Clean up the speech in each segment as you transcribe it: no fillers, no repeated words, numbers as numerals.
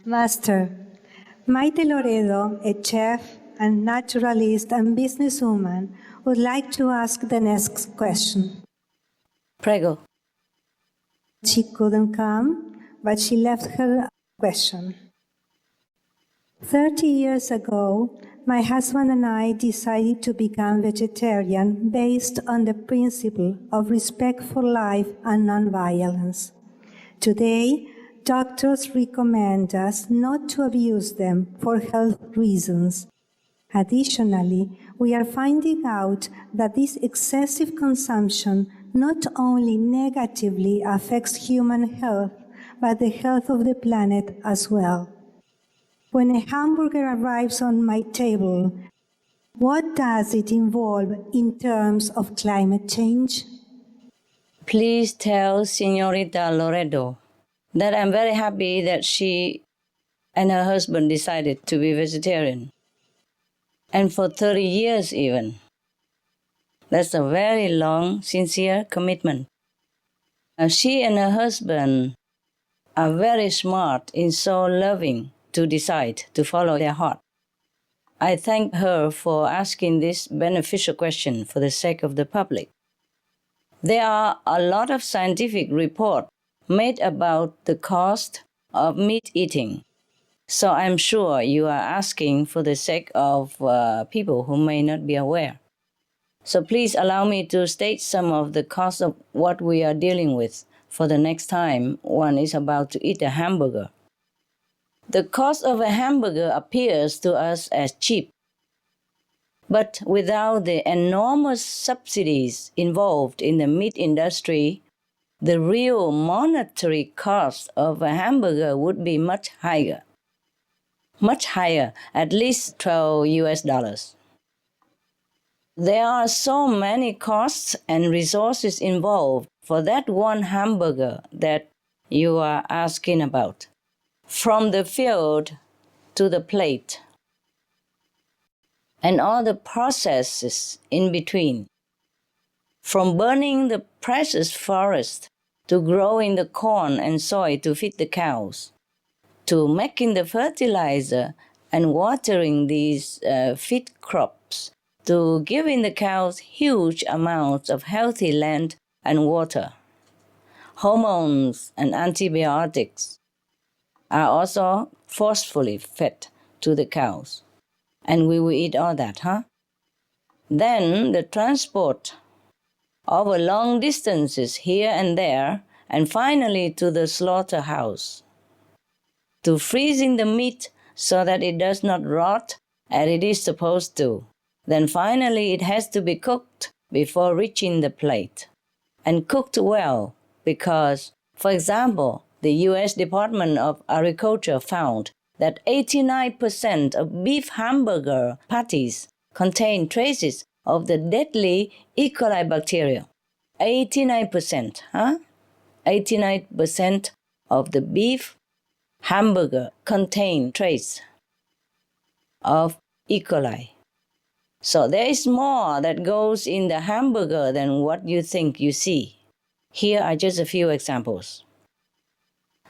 Master, Maite Loredo, a chef and naturalist and businesswoman, would like to ask the next question. Prego. She couldn't come, but she left her question. 30 years ago, my husband and I decided to become vegetarian based on the principle of respect for life and nonviolence. Today, doctors recommend us not to abuse them for health reasons. Additionally, we are finding out that this excessive consumption not only negatively affects human health, but the health of the planet as well. When a hamburger arrives on my table, what does it involve in terms of climate change? Please tell Señorita Loredo that I'm very happy that she and her husband decided to be vegetarian. And for 30 years even. That's a very long, sincere commitment. She and her husband are very smart and so loving to decide to follow their heart. I thank her for asking this beneficial question for the sake of the public. There are a lot of scientific reports made about the cost of meat eating. So I'm sure you are asking for the sake of people who may not be aware. So please allow me to state some of the costs of what we are dealing with for the next time one is about to eat a hamburger. The cost of a hamburger appears to us as cheap. But without the enormous subsidies involved in the meat industry, the real monetary cost of a hamburger would be much higher. Much higher, at least $12. There are so many costs and resources involved for that one hamburger that you are asking about. From the field to the plate, and all the processes in between. From burning the precious forest to growing the corn and soy to feed the cows, to making the fertilizer and watering these feed crops, to giving the cows huge amounts of healthy land and water. Hormones and antibiotics are also forcefully fed to the cows. And we will eat all that, huh? Then the transport over long distances here and there, and finally to the slaughterhouse. To freezing the meat so that it does not rot as it is supposed to. Then finally it has to be cooked before reaching the plate. And cooked well because, for example, the U.S. Department of Agriculture found that 89% of beef hamburger patties contain traces of the deadly E. coli bacteria. 89%, huh? 89% of the beef hamburger contain trace of E. coli. So there is more that goes in the hamburger than what you think you see. Here are just a few examples.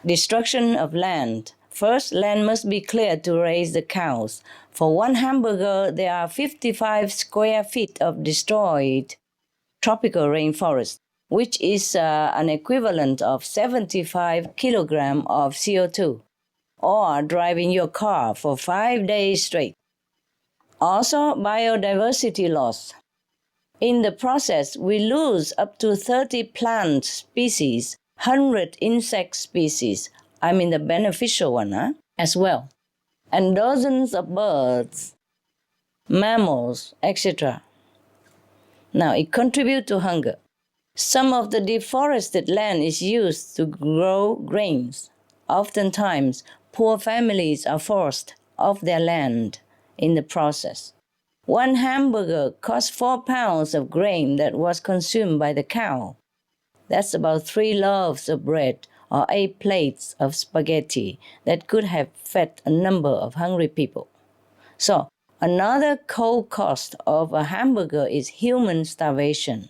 Destruction of land. First, land must be cleared to raise the cows. For one hamburger, there are 55 square feet of destroyed tropical rainforest, which is an equivalent of 75 kilograms of CO2, or driving your car for 5 days straight. Also, biodiversity loss. In the process, we lose up to 30 plant species, 100 insect species, I mean the beneficial one, as well, and dozens of birds, mammals, etc. Now, it contributes to hunger. Some of the deforested land is used to grow grains. Oftentimes, poor families are forced off their land in the process. One hamburger cost 4 pounds of grain that was consumed by the cow. That's about 3 loaves of bread or 8 plates of spaghetti that could have fed a number of hungry people. So, another co-cost of a hamburger is human starvation.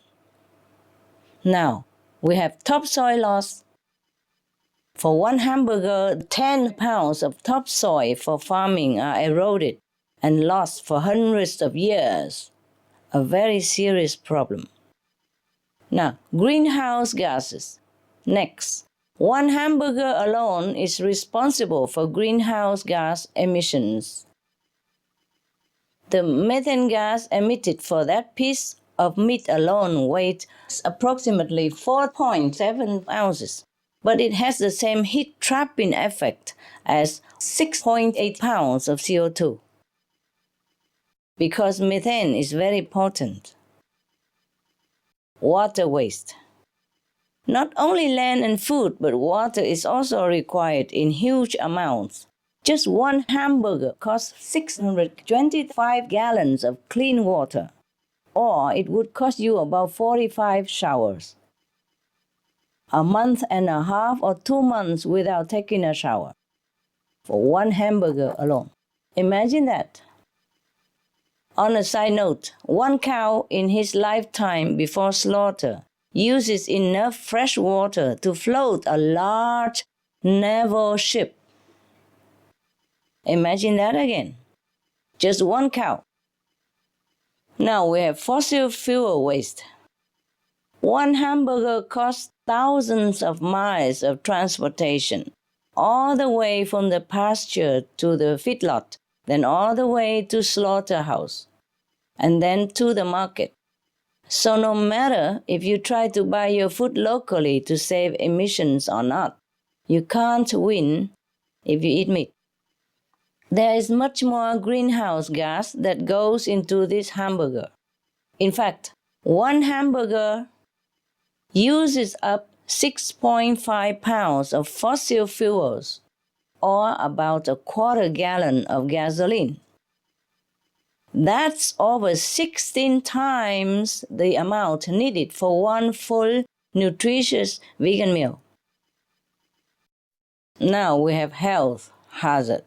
Now, we have topsoil loss, For one hamburger, 10 pounds of topsoil for farming are eroded and lost for hundreds of years. A very serious problem. Now, greenhouse gases. Next, one hamburger alone is responsible for greenhouse gas emissions. The methane gas emitted for that piece of meat alone weighs approximately 4.7 ounces, but it has the same heat trapping effect as 6.8 pounds of CO2. Because methane is very potent. Water waste. Not only land and food, but water is also required in huge amounts. Just one hamburger costs 625 gallons of clean water, or it would cost you about 45 showers. A month and a half or 2 months without taking a shower for one hamburger alone. Imagine that. On a side note, one cow in his lifetime before slaughter uses enough fresh water to float a large naval ship. Imagine that again. Just one cow. Now we have fossil fuel waste. One hamburger costs thousands of miles of transportation, all the way from the pasture to the feedlot, then all the way to slaughterhouse, and then to the market. So no matter if you try to buy your food locally to save emissions or not, you can't win if you eat meat. There is much more greenhouse gas that goes into this hamburger. In fact, one hamburger uses up 6.5 pounds of fossil fuels, or about a quarter gallon of gasoline. That's over 16 times the amount needed for one full, nutritious vegan meal. Now we have health hazard.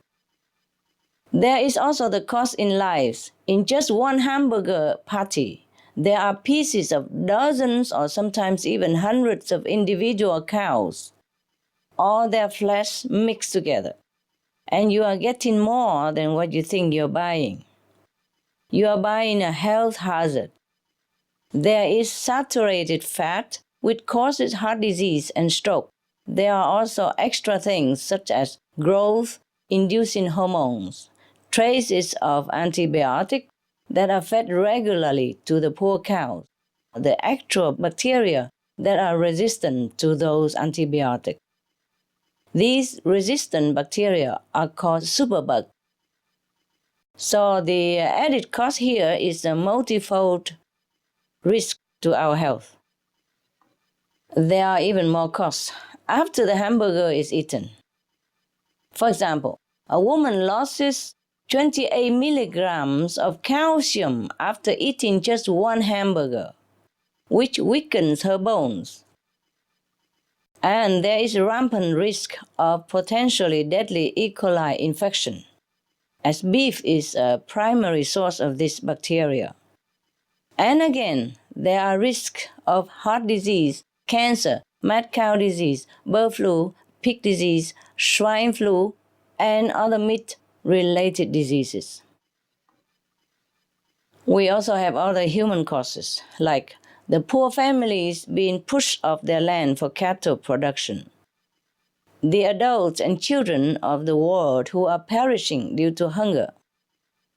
There is also the cost in lives. In just one hamburger patty, there are pieces of dozens or sometimes even hundreds of individual cows, all their flesh mixed together. And you are getting more than what you think you're buying. You are buying a health hazard. There is saturated fat, which causes heart disease and stroke. There are also extra things such as growth-inducing hormones, traces of antibiotics that are fed regularly to the poor cows, the actual bacteria that are resistant to those antibiotics. These resistant bacteria are called superbugs. So the added cost here is a multifold risk to our health. There are even more costs after the hamburger is eaten. For example, a woman loses 28 milligrams of calcium after eating just one hamburger, which weakens her bones. And there is rampant risk of potentially deadly E. coli infection, as beef is a primary source of this bacteria. And again, there are risks of heart disease, cancer, mad cow disease, bird flu, pig disease, swine flu, and other meat-related diseases. We also have other human causes, like the poor families being pushed off their land for cattle production, the adults and children of the world who are perishing due to hunger,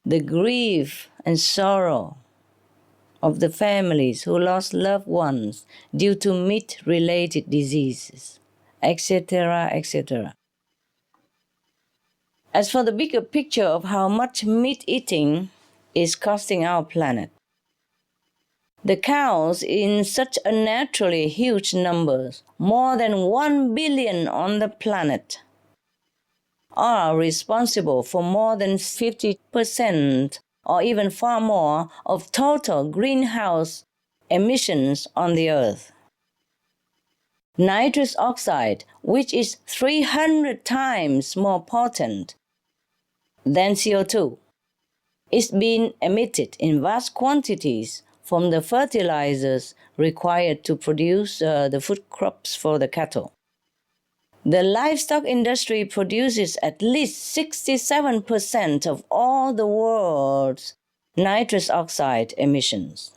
the grief and sorrow of the families who lost loved ones due to meat-related diseases, etc., etc. As for the bigger picture of how much meat eating is costing our planet, the cows in such unnaturally huge numbers, more than 1 billion on the planet, are responsible for more than 50% or even far more of total greenhouse emissions on the Earth. Nitrous oxide, which is 300 times more potent than CO2, is being emitted in vast quantities from the fertilizers required to produce the food crops for the cattle. The livestock industry produces at least 67% of all the world's nitrous oxide emissions.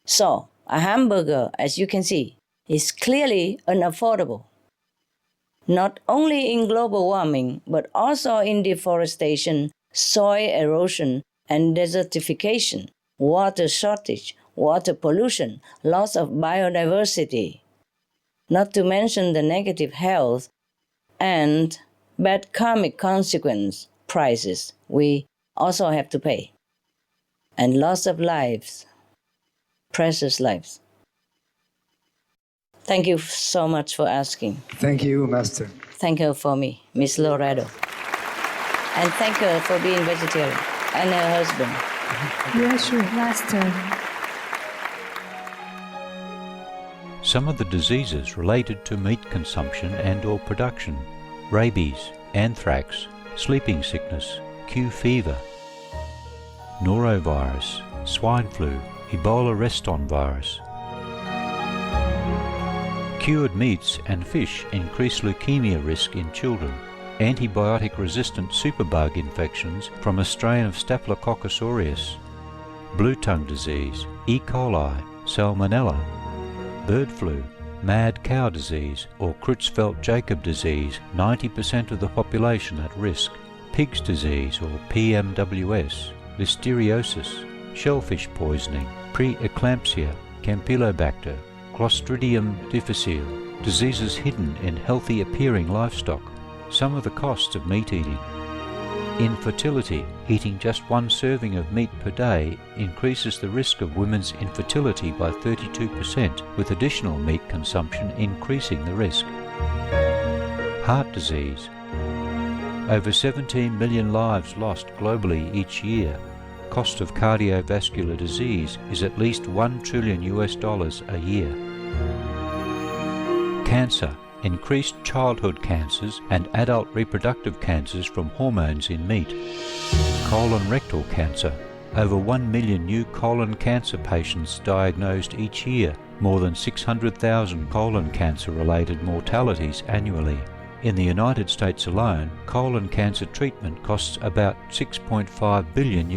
So, a hamburger, as you can see, is clearly unaffordable. Not only in global warming, but also in deforestation, soil erosion, and desertification, water shortage, water pollution, loss of biodiversity, not to mention the negative health and bad karmic consequence prices we also have to pay, and loss of lives, precious lives. Thank you so much for asking. Thank you, Master. Thank her for me, Miss Loredo. And thank her for being vegetarian, and her husband. Yes, sure, Master. Some of the diseases related to meat consumption and/or production: rabies, anthrax, sleeping sickness, Q fever, norovirus, swine flu, Ebola reston virus. Cured meats and fish increase leukemia risk in children. Antibiotic-resistant superbug infections from a strain of Staphylococcus aureus. Blue tongue disease, E. coli, salmonella. Bird flu, mad cow disease or Creutzfeldt-Jakob disease, 90% of the population at risk. Pig's disease or PMWS, listeriosis, shellfish poisoning, preeclampsia, Campylobacter, Clostridium difficile, diseases hidden in healthy appearing livestock. Some of the costs of meat eating. Infertility, eating just one serving of meat per day increases the risk of women's infertility by 32%, with additional meat consumption increasing the risk. Heart disease. Over 17 million lives lost globally each year. Cost of cardiovascular disease is at least $1 trillion a year. Cancer. Increased childhood cancers and adult reproductive cancers from hormones in meat. Colon rectal cancer. Over 1 million new colon cancer patients diagnosed each year, more than 600,000 colon cancer-related mortalities annually. In the United States alone, colon cancer treatment costs about $6.5 billion.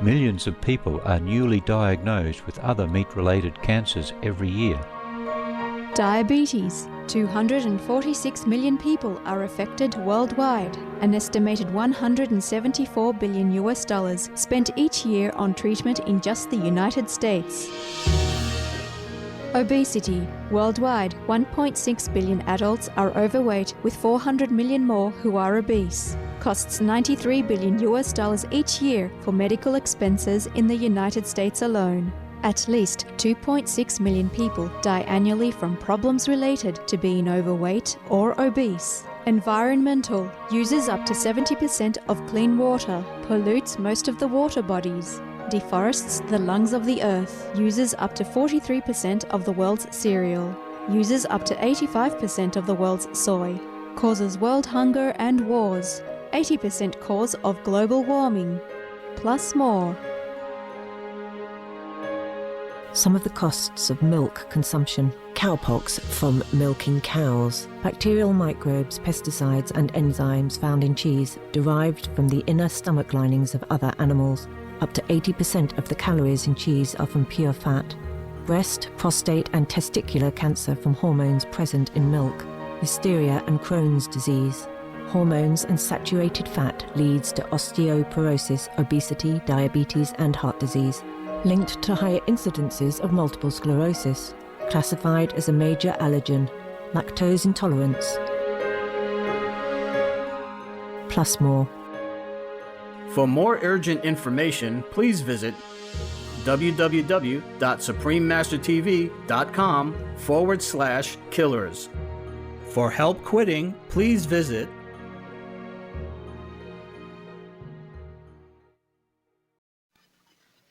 Millions of people are newly diagnosed with other meat-related cancers every year. Diabetes. 246 million people are affected worldwide. An estimated $174 billion spent each year on treatment in just the United States. Obesity. Worldwide, 1.6 billion adults are overweight, with 400 million more who are obese. Costs $93 billion each year for medical expenses in the United States alone. At least 2.6 million people die annually from problems related to being overweight or obese. Environmental. Uses up to 70% of clean water. Pollutes most of the water bodies. Deforests the lungs of the earth. Uses up to 43% of the world's cereal. Uses up to 85% of the world's soy. Causes world hunger and wars. 80% cause of global warming. Plus more. Some of the costs of milk consumption: cowpox from milking cows, bacterial microbes, pesticides and enzymes found in cheese derived from the inner stomach linings of other animals. Up to 80% of the calories in cheese are from pure fat. Breast, prostate and testicular cancer from hormones present in milk. Hysteria and Crohn's disease. Hormones and saturated fat leads to osteoporosis, obesity, diabetes and heart disease. Linked to higher incidences of multiple sclerosis, classified as a major allergen, lactose intolerance. Plus more. For more urgent information, please visit www.suprememastertv.com/killers. For help quitting, please visit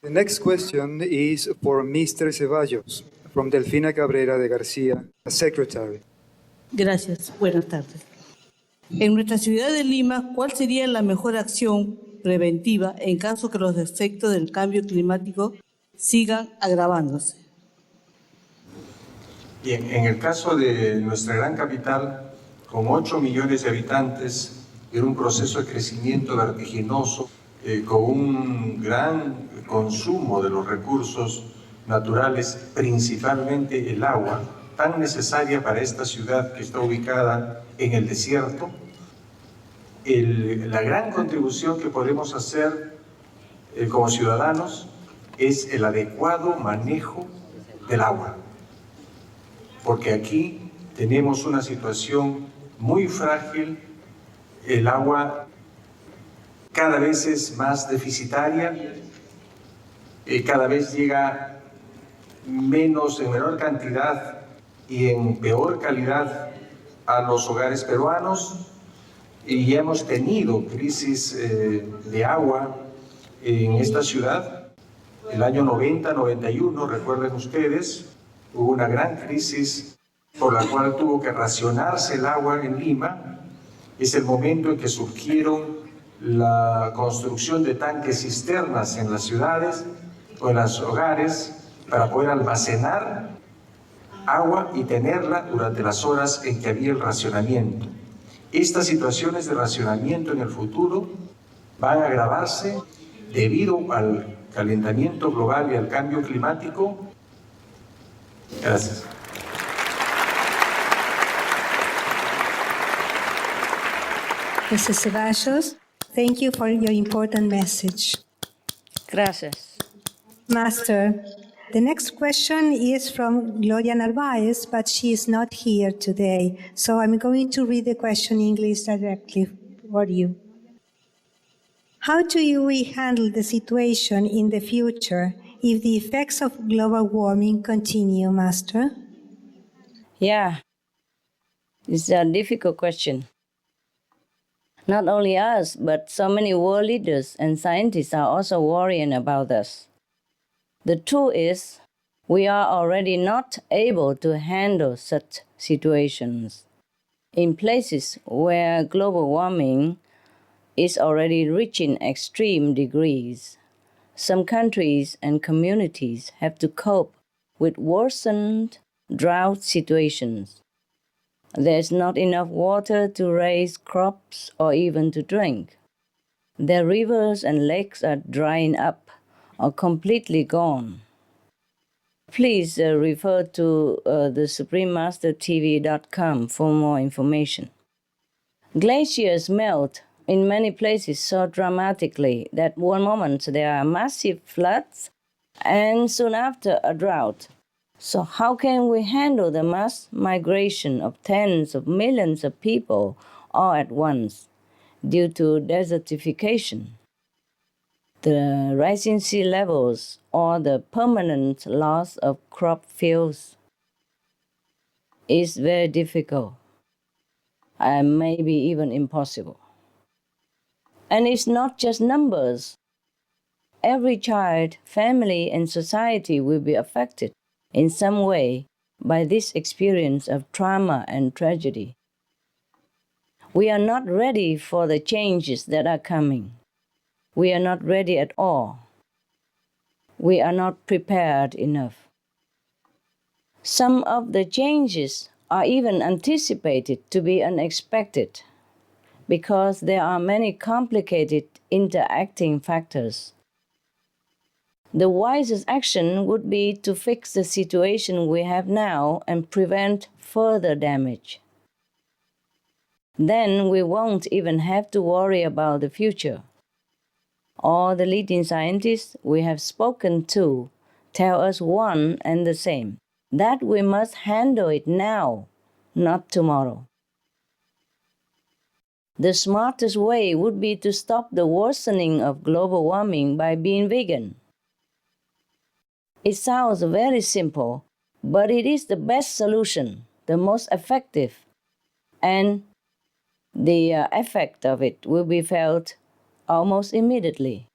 The next question is for Mr. Ceballos, from Delfina Cabrera de García, a secretary. Gracias. Buenas tardes. En nuestra ciudad de Lima, ¿cuál sería la mejor acción preventiva en caso que los efectos del cambio climático sigan agravándose? Y en el caso de nuestra gran capital, con 8 millones de habitantes, en un proceso de crecimiento vertiginoso, con un gran consumo de los recursos naturales, principalmente el agua, tan necesaria para esta ciudad que está ubicada en el desierto, la gran contribución que podemos hacer como ciudadanos es el adecuado manejo del agua. Porque aquí tenemos una situación muy frágil, el agua cada vez es más deficitaria, cada vez llega en menor cantidad y en peor calidad a los hogares peruanos, y ya hemos tenido crisis de agua en esta ciudad. El año 90-91, recuerden ustedes, hubo una gran crisis por la cual tuvo que racionarse el agua en Lima. Es el momento en que surgieron la construcción de tanques cisternas en las ciudades o en los hogares para poder almacenar agua y tenerla durante las horas en que había el racionamiento. Estas situaciones de racionamiento en el futuro van a agravarse debido al calentamiento global y al cambio climático. Gracias. Mr. Ceballos, thank you for your important message. Gracias. Master, the next question is from Gloria Narvaez, but she is not here today. So I'm going to read the question in English directly for you. How do we handle the situation in the future if the effects of global warming continue, Master? Yeah, it's a difficult question. Not only us, but so many world leaders and scientists are also worrying about us. The truth is, we are already not able to handle such situations. In places where global warming is already reaching extreme degrees, some countries and communities have to cope with worsened drought situations. There's not enough water to raise crops or even to drink. Their rivers and lakes are drying up or completely gone. Please refer to the suprememastertv.com for more information. Glaciers melt in many places so dramatically that one moment there are massive floods and soon after a drought. So how can we handle the mass migration of tens of millions of people all at once due to desertification, the rising sea levels, or the permanent loss of crop fields? It's very difficult and maybe even impossible. And it's not just numbers. Every child, family, and society will be affected in some way by this experience of trauma and tragedy. We are not ready for the changes that are coming. We are not ready at all. We are not prepared enough. Some of the changes are even anticipated to be unexpected because there are many complicated interacting factors. The wisest action would be to fix the situation we have now and prevent further damage. Then we won't even have to worry about the future. All the leading scientists we have spoken to tell us one and the same, that we must handle it now, not tomorrow. The smartest way would be to stop the worsening of global warming by being vegan. It sounds very simple, but it is the best solution, the most effective, and the effect of it will be felt almost immediately.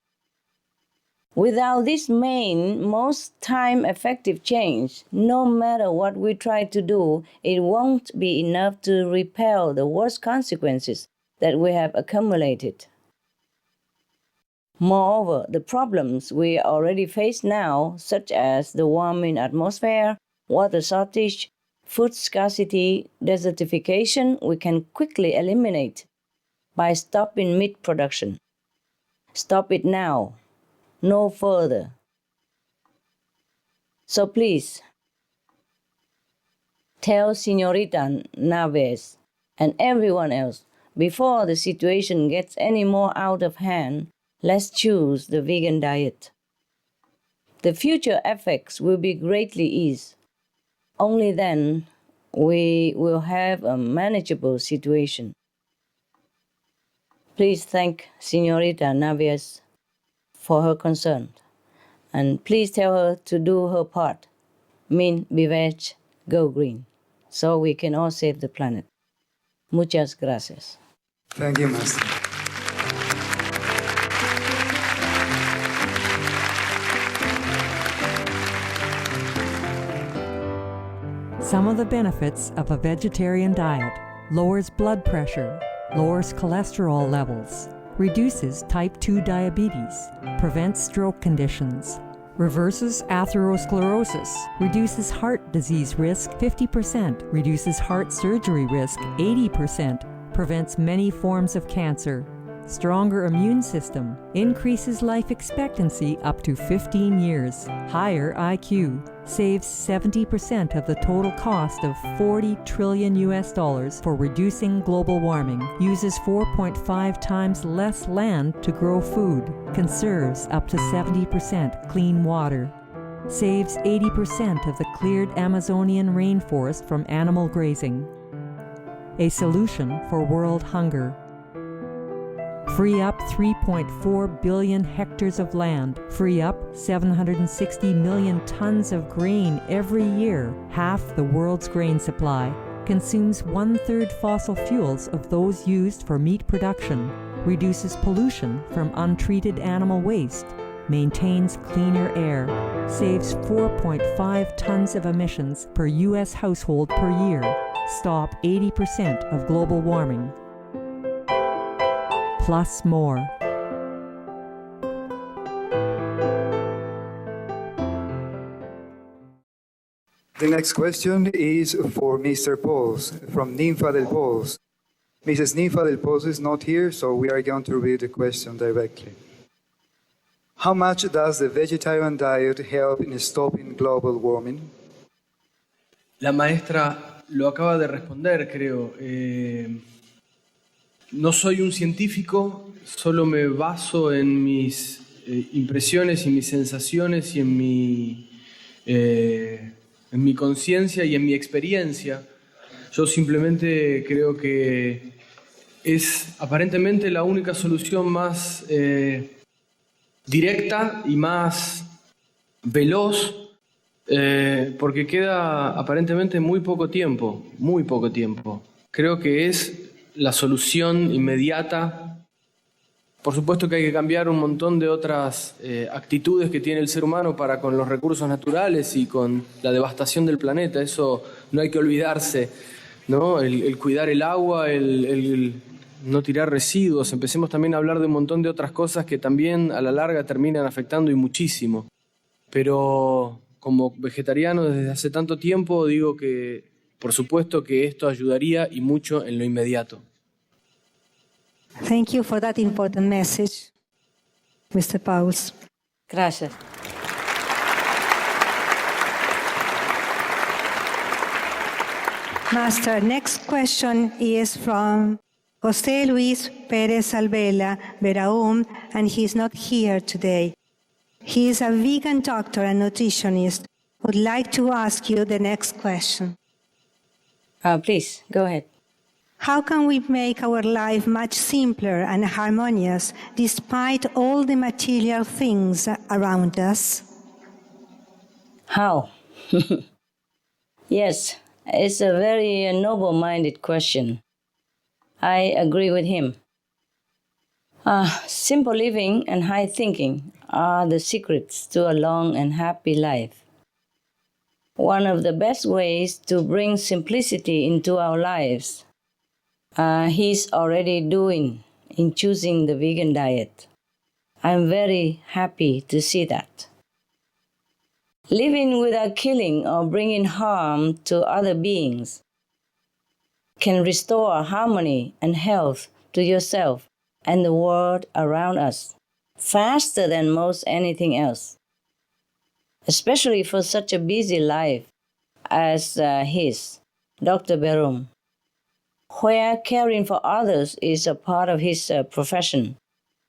Without this main, most time-effective change, no matter what we try to do, it won't be enough to repel the worst consequences that we have accumulated. Moreover, the problems we already face now, such as the warming atmosphere, water shortage, food scarcity, desertification we can quickly eliminate by stopping meat production. Stop it now, no further. So please, tell Señorita Naves and everyone else, before the situation gets any more out of hand, let's choose the vegan diet. The future effects will be greatly eased. Only then we will have a manageable situation. Please thank Señorita Naves for her concern, and please tell her to do her part. Mean, be veg, go green, so we can all save the planet. Muchas gracias. Thank you, Master. Some of the benefits of a vegetarian diet: lowers blood pressure, lowers cholesterol levels, reduces type 2 diabetes, prevents stroke conditions, reverses atherosclerosis, reduces heart disease risk 50%, reduces heart surgery risk 80%, prevents many forms of cancer, stronger immune system, increases life expectancy up to 15 years, higher IQ, saves 70% of the total cost of $40 trillion for reducing global warming, uses 4.5 times less land to grow food, conserves up to 70% clean water, saves 80% of the cleared Amazonian rainforest from animal grazing. A solution for world hunger. Free up 3.4 billion hectares of land, free up 760 million tons of grain every year, half the world's grain supply, consumes 1/3 fossil fuels of those used for meat production, reduces pollution from untreated animal waste, maintains cleaner air, saves 4.5 tons of emissions per U.S. household per year, stop 80% of global warming, plus more. The next question is for Mr. Pauls from Ninfa del Pauls. Mrs. Ninfa del Pauls is not here, so we are going to read the question directly. How much does the vegetarian diet help in stopping global warming? La maestra lo acaba de responder, creo. No soy un científico, solo me baso en mis impresiones y mis sensaciones y en mi conciencia y en mi experiencia. Yo simplemente creo que es aparentemente la única solución más directa y más veloz, porque queda aparentemente muy poco tiempo. Creo que es la solución inmediata. Por supuesto que hay que cambiar un montón de otras actitudes que tiene el ser humano para con los recursos naturales y con la devastación del planeta. Eso no hay que olvidarse, ¿no? El cuidar el agua, el no tirar residuos. Empecemos también a hablar de un montón de otras cosas que también a la larga terminan afectando y muchísimo. Pero como vegetariano desde hace tanto tiempo digo que por supuesto que esto ayudaría y mucho en lo inmediato. Thank you for that important message, Mr. Pauls. Gracias. Master, next question is from José Luis Pérez Alvela Veraum, and he's not here today. He is a vegan doctor and nutritionist. Would like to ask you the next question. Please, go ahead. How can we make our life much simpler and harmonious despite all the material things around us? How? Yes, it's a very noble-minded question. I agree with him. Simple living and high thinking are the secrets to a long and happy life. One of the best ways to bring simplicity into our lives, he's already doing in choosing the vegan diet. I'm very happy to see that. Living without killing or bringing harm to other beings can restore harmony and health to yourself and the world around us faster than most anything else, especially for such a busy life as his, Dr. Berum, where caring for others is a part of his profession.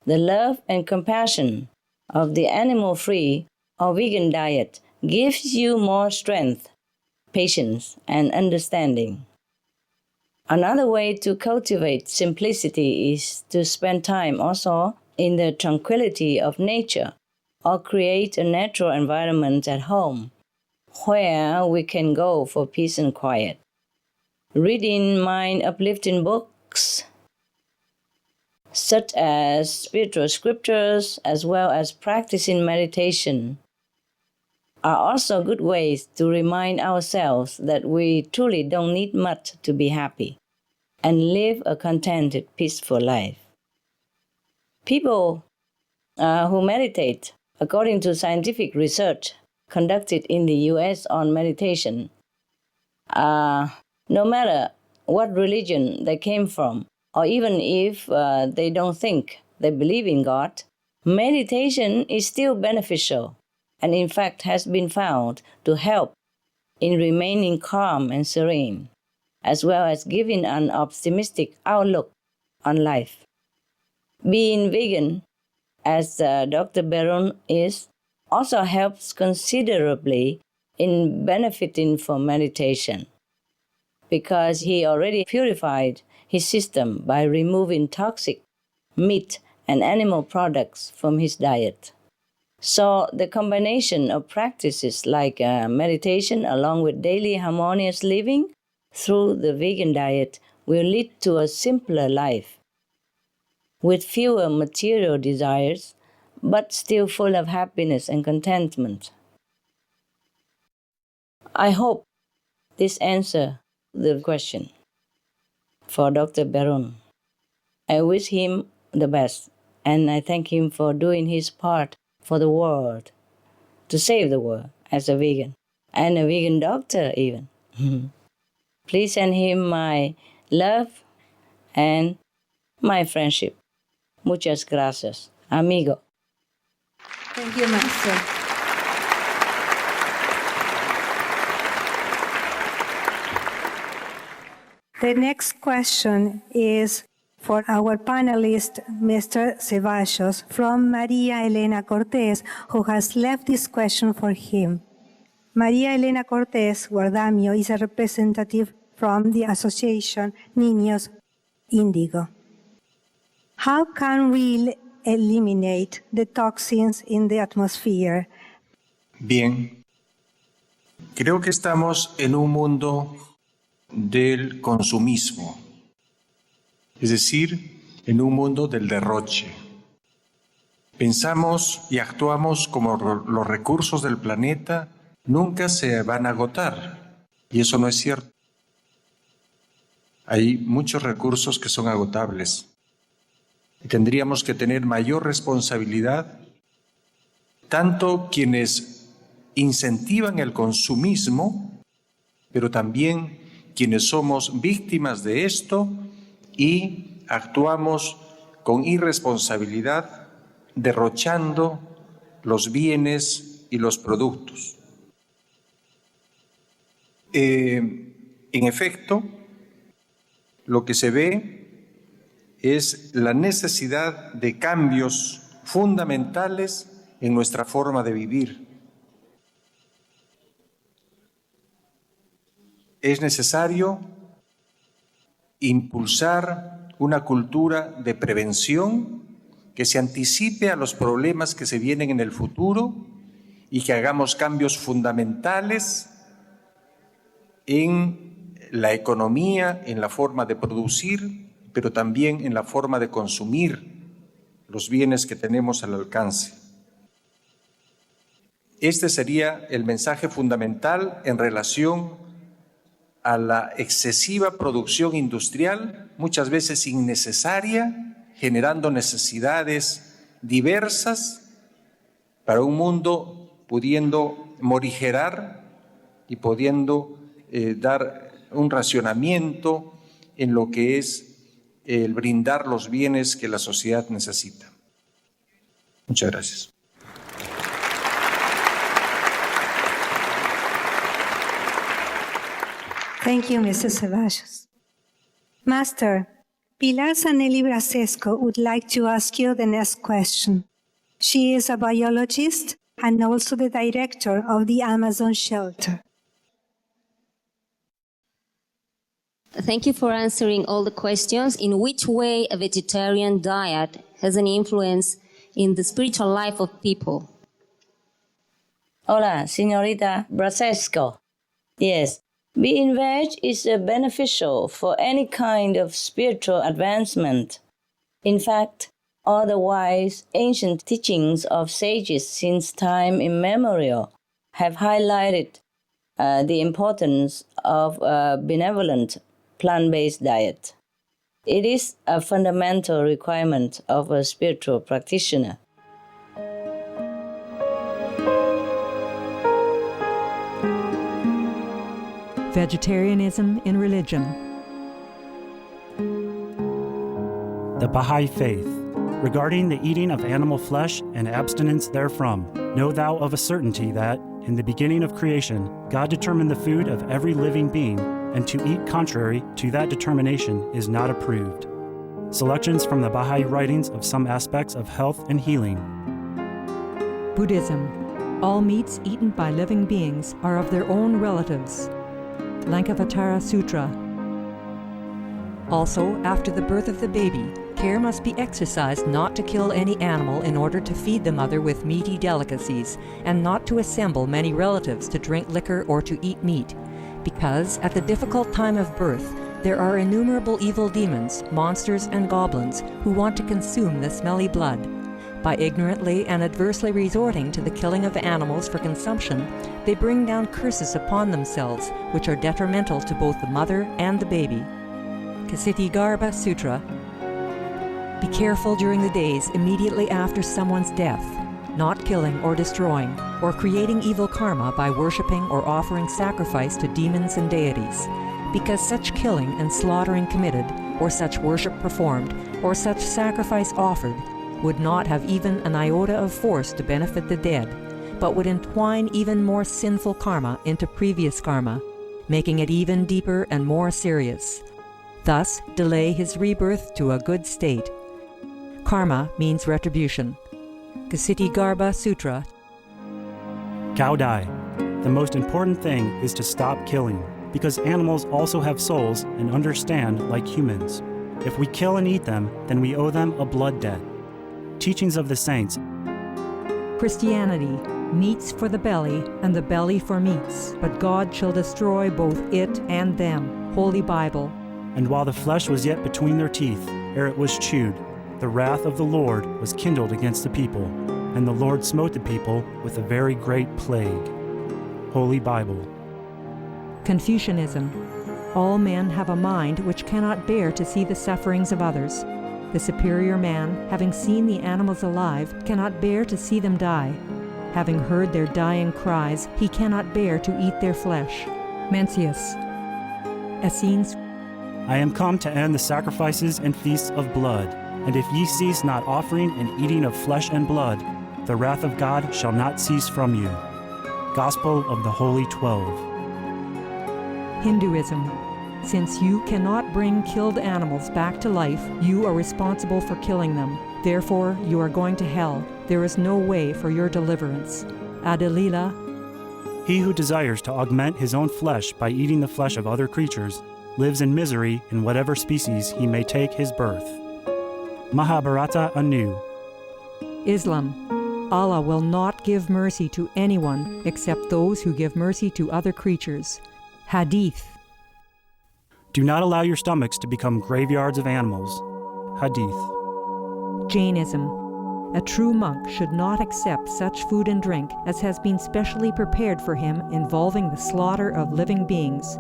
The love and compassion of the animal-free or vegan diet gives you more strength, patience, and understanding. Another way to cultivate simplicity is to spend time also in the tranquility of nature or create a natural environment at home where we can go for peace and quiet. Reading mind-uplifting books such as spiritual scriptures as well as practicing meditation are also good ways to remind ourselves that we truly don't need much to be happy and live a contented, peaceful life. People who meditate, according to scientific research conducted in the US on meditation, no matter what religion they came from, or even if they don't think they believe in God, meditation is still beneficial and in fact has been found to help in remaining calm and serene, as well as giving an optimistic outlook on life. Being vegan, as Dr. Berum is, also helps considerably in benefiting from meditation, because he already purified his system by removing toxic meat and animal products from his diet. So the combination of practices like meditation along with daily harmonious living through the vegan diet will lead to a simpler life with fewer material desires, but still full of happiness and contentment. I hope this answers the question for Dr. Berum. I wish him the best, and I thank him for doing his part for the world, to save the world as a vegan, and a vegan doctor even. Please send him my love and my friendship. Muchas gracias, amigo. Thank you, Master. The next question is for our panelist, Mr. Ceballos, from Maria Elena Cortés, who has left this question for him. Maria Elena Cortés Guardamio is a representative from the association Niños Índigo. How can we eliminate the toxins in the atmosphere? Bien, creo que estamos en un mundo del consumismo, es decir, en un mundo del derroche. Pensamos y actuamos como los recursos del planeta nunca se van a agotar, y eso no es cierto. Hay muchos recursos que son agotables. Y tendríamos que tener mayor responsabilidad, tanto quienes incentivan el consumismo, pero también quienes somos víctimas de esto y actuamos con irresponsabilidad, derrochando los bienes y los productos. En efecto, lo que se ve es la necesidad de cambios fundamentales en nuestra forma de vivir. Es necesario impulsar una cultura de prevención que se anticipe a los problemas que se vienen en el futuro y que hagamos cambios fundamentales en la economía, en la forma de producir, pero también en la forma de consumir los bienes que tenemos al alcance. Este sería el mensaje fundamental en relación a la excesiva producción industrial, muchas veces innecesaria, generando necesidades diversas para un mundo pudiendo morigerar y pudiendo dar un racionamiento en lo que es el brindar los bienes que la sociedad necesita. Muchas gracias. Thank you, Mr. Ceballos. Master, Pilar Sanelli Brasesco would like to ask you the next question. She is a biologist and also the director of the Amazon shelter. Thank you for answering all the questions. In which way a vegetarian diet has an influence in the spiritual life of people? Hola, señorita Brasesco. Yes, being veg is beneficial for any kind of spiritual advancement. In fact, all the wise ancient teachings of sages since time immemorial have highlighted the importance of a benevolent plant-based diet. It is a fundamental requirement of a spiritual practitioner. Vegetarianism in religion. The Baha'i Faith. Regarding the eating of animal flesh and abstinence therefrom, know thou of a certainty that, in the beginning of creation, God determined the food of every living being, and to eat contrary to that determination is not approved. Selections from the Baha'i writings of some aspects of health and healing. Buddhism. All meats eaten by living beings are of their own relatives. Lankavatara Sutra. Also, after the birth of the baby, care must be exercised not to kill any animal in order to feed the mother with meaty delicacies, and not to assemble many relatives to drink liquor or to eat meat, because at the difficult time of birth, there are innumerable evil demons, monsters, and goblins who want to consume the smelly blood. By ignorantly and adversely resorting to the killing of animals for consumption, they bring down curses upon themselves, which are detrimental to both the mother and the baby. Ksitigarbha Sutra. Be careful during the days immediately after someone's death, not killing or destroying, or creating evil karma by worshipping or offering sacrifice to demons and deities, because such killing and slaughtering committed, or such worship performed, or such sacrifice offered, would not have even an iota of force to benefit the dead, but would entwine even more sinful karma into previous karma, making it even deeper and more serious. Thus, delay his rebirth to a good state. Karma means retribution. Ksitigarbha Sutra. Gaudai. The most important thing is to stop killing, because animals also have souls and understand like humans. If we kill and eat them, then we owe them a blood debt. Teachings of the Saints. Christianity. Meats for the belly, and the belly for meats, but God shall destroy both it and them. Holy Bible. And while the flesh was yet between their teeth, ere it was chewed, the wrath of the Lord was kindled against the people, and the Lord smote the people with a very great plague. Holy Bible. Confucianism. All men have a mind which cannot bear to see the sufferings of others. The superior man, having seen the animals alive, cannot bear to see them die. Having heard their dying cries, he cannot bear to eat their flesh. Mencius. Essenes. I am come to end the sacrifices and feasts of blood, and if ye cease not offering and eating of flesh and blood, the wrath of God shall not cease from you. Gospel of the Holy 12. Hinduism. Since you cannot bring killed animals back to life, you are responsible for killing them. Therefore, you are going to hell. There is no way for your deliverance. Adalila. He who desires to augment his own flesh by eating the flesh of other creatures lives in misery in whatever species he may take his birth. Mahabharata anew. Islam. Allah will not give mercy to anyone except those who give mercy to other creatures. Hadith. Do not allow your stomachs to become graveyards of animals. Hadith. Jainism. A true monk should not accept such food and drink as has been specially prepared for him involving the slaughter of living beings.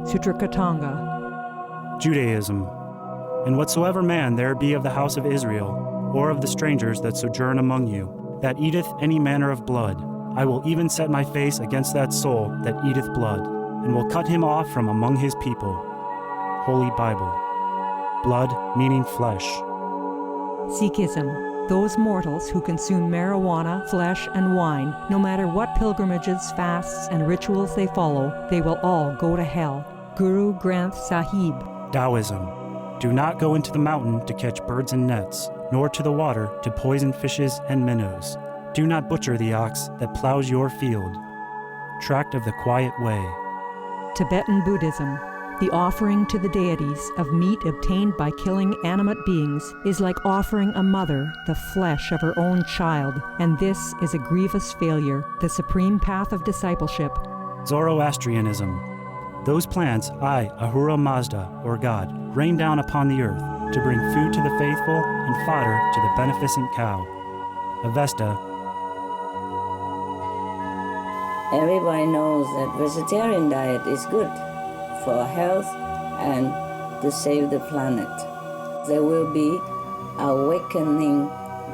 Sutrakatanga. Judaism. And whatsoever man there be of the house of Israel, or of the strangers that sojourn among you, that eateth any manner of blood, I will even set my face against that soul that eateth blood, and will cut him off from among his people. Holy Bible. Blood meaning flesh. Sikhism. Those mortals who consume marijuana, flesh, and wine, no matter what pilgrimages, fasts, and rituals they follow, they will all go to hell. Guru Granth Sahib. Taoism. Do not go into the mountain to catch birds and nets, nor to the water to poison fishes and minnows. Do not butcher the ox that plows your field. Tract of the Quiet Way. Tibetan Buddhism. The offering to the deities of meat obtained by killing animate beings is like offering a mother the flesh of her own child, and this is a grievous failure, the supreme path of discipleship. Zoroastrianism. Those plants I, Ahura Mazda, or God, rain down upon the earth to bring food to the faithful and fodder to the beneficent cow. Avesta. Everybody knows that vegetarian diet is good for health and to save the planet. They will be awakening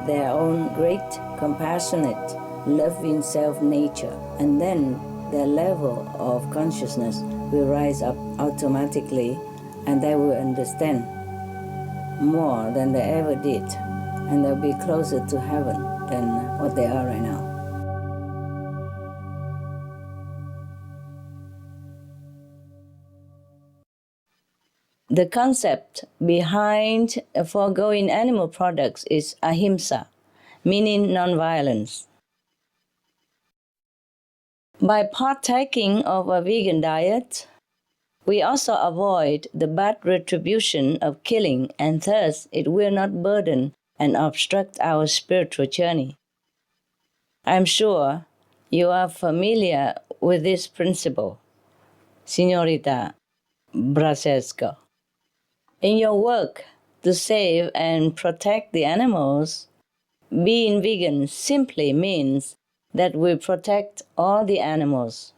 their own great, compassionate, loving self-nature, and then their level of consciousness will rise up automatically, and they will understand more than they ever did, and they'll be closer to heaven than what they are right now. The concept behind foregoing animal products is ahimsa, meaning nonviolence. By partaking of a vegan diet, we also avoid the bad retribution of killing, and thus it will not burden and obstruct our spiritual journey. I'm sure you are familiar with this principle, Señorita Brasesco. In your work to save and protect the animals, being vegan simply means that we protect all the animals.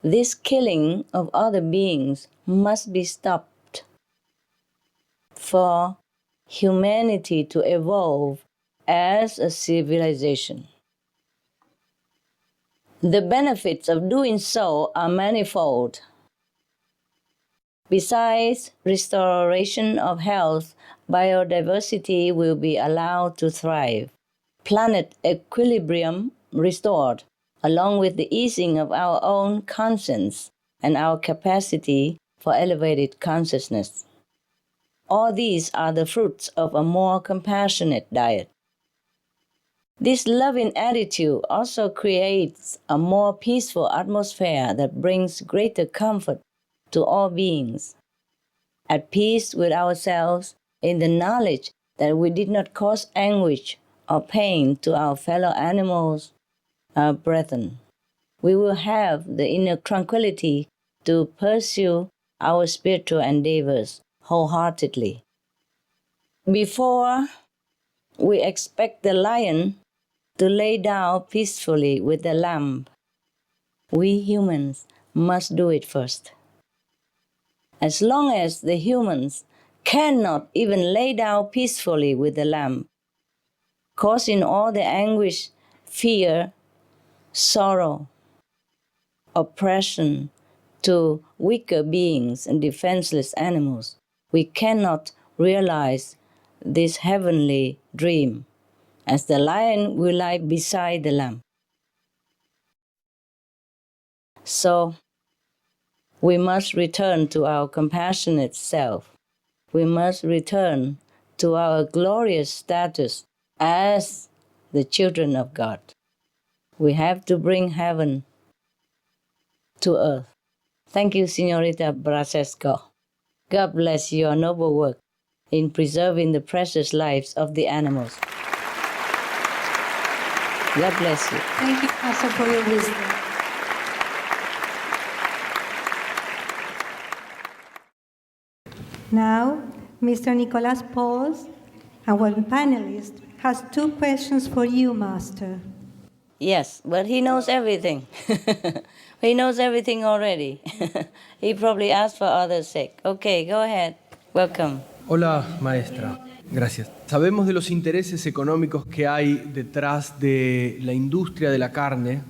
This killing of other beings must be stopped for humanity to evolve as a civilization. The benefits of doing so are manifold. Besides restoration of health, biodiversity will be allowed to thrive, planet equilibrium restored, along with the easing of our own conscience and our capacity for elevated consciousness. All these are the fruits of a more compassionate diet. This loving attitude also creates a more peaceful atmosphere that brings greater comfort to all beings, at peace with ourselves in the knowledge that we did not cause anguish or pain to our fellow animals, our brethren. We will have the inner tranquility to pursue our spiritual endeavors wholeheartedly. Before we expect the lion to lay down peacefully with the lamb, we humans must do it first. As long as the humans cannot even lay down peacefully with the lamb, causing all the anguish, fear, sorrow, oppression to weaker beings and defenseless animals, we cannot realize this heavenly dream, as the lion will lie beside the lamb. So, we must return to our compassionate self. We must return to our glorious status as the children of God. We have to bring heaven to earth. Thank you, Señorita Brasesco. God bless your noble work in preserving the precious lives of the animals. God bless you. Thank you, Pastor, for your wisdom. Now, Mr. Nicolas Pauls, our panelist, has 2 questions for you, Master. Yes, but he knows everything. He knows everything already. He probably asked for others' sake. Okay, go ahead. Welcome. Hola, maestra. Gracias. Sabemos de los intereses económicos que hay detrás de la industria de la carne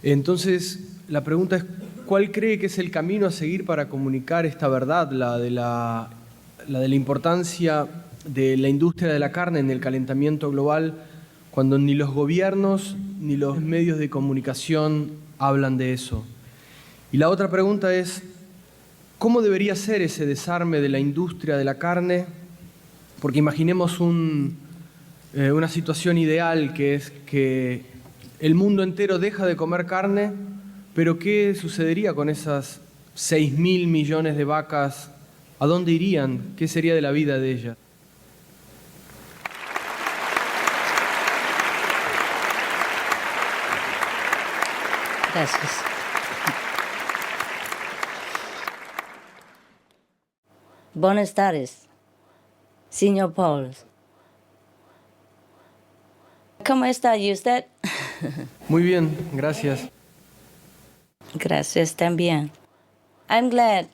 Entonces, la pregunta es, ¿cuál cree que es el camino a seguir para comunicar esta verdad, la de la importancia de la industria de la carne en el calentamiento global, cuando ni los gobiernos ni los medios de comunicación hablan de eso? Y la otra pregunta es, ¿cómo debería ser ese desarme de la industria de la carne? Porque imaginemos una situación ideal, que es que el mundo entero deja de comer carne, pero ¿qué sucedería con esas 6.000 millones de vacas? ¿A dónde irían? ¿Qué sería de la vida de ellas? Gracias. Buenas tardes, señor Paul. ¿Cómo está usted? Muy bien, gracias. Gracias también. I'm glad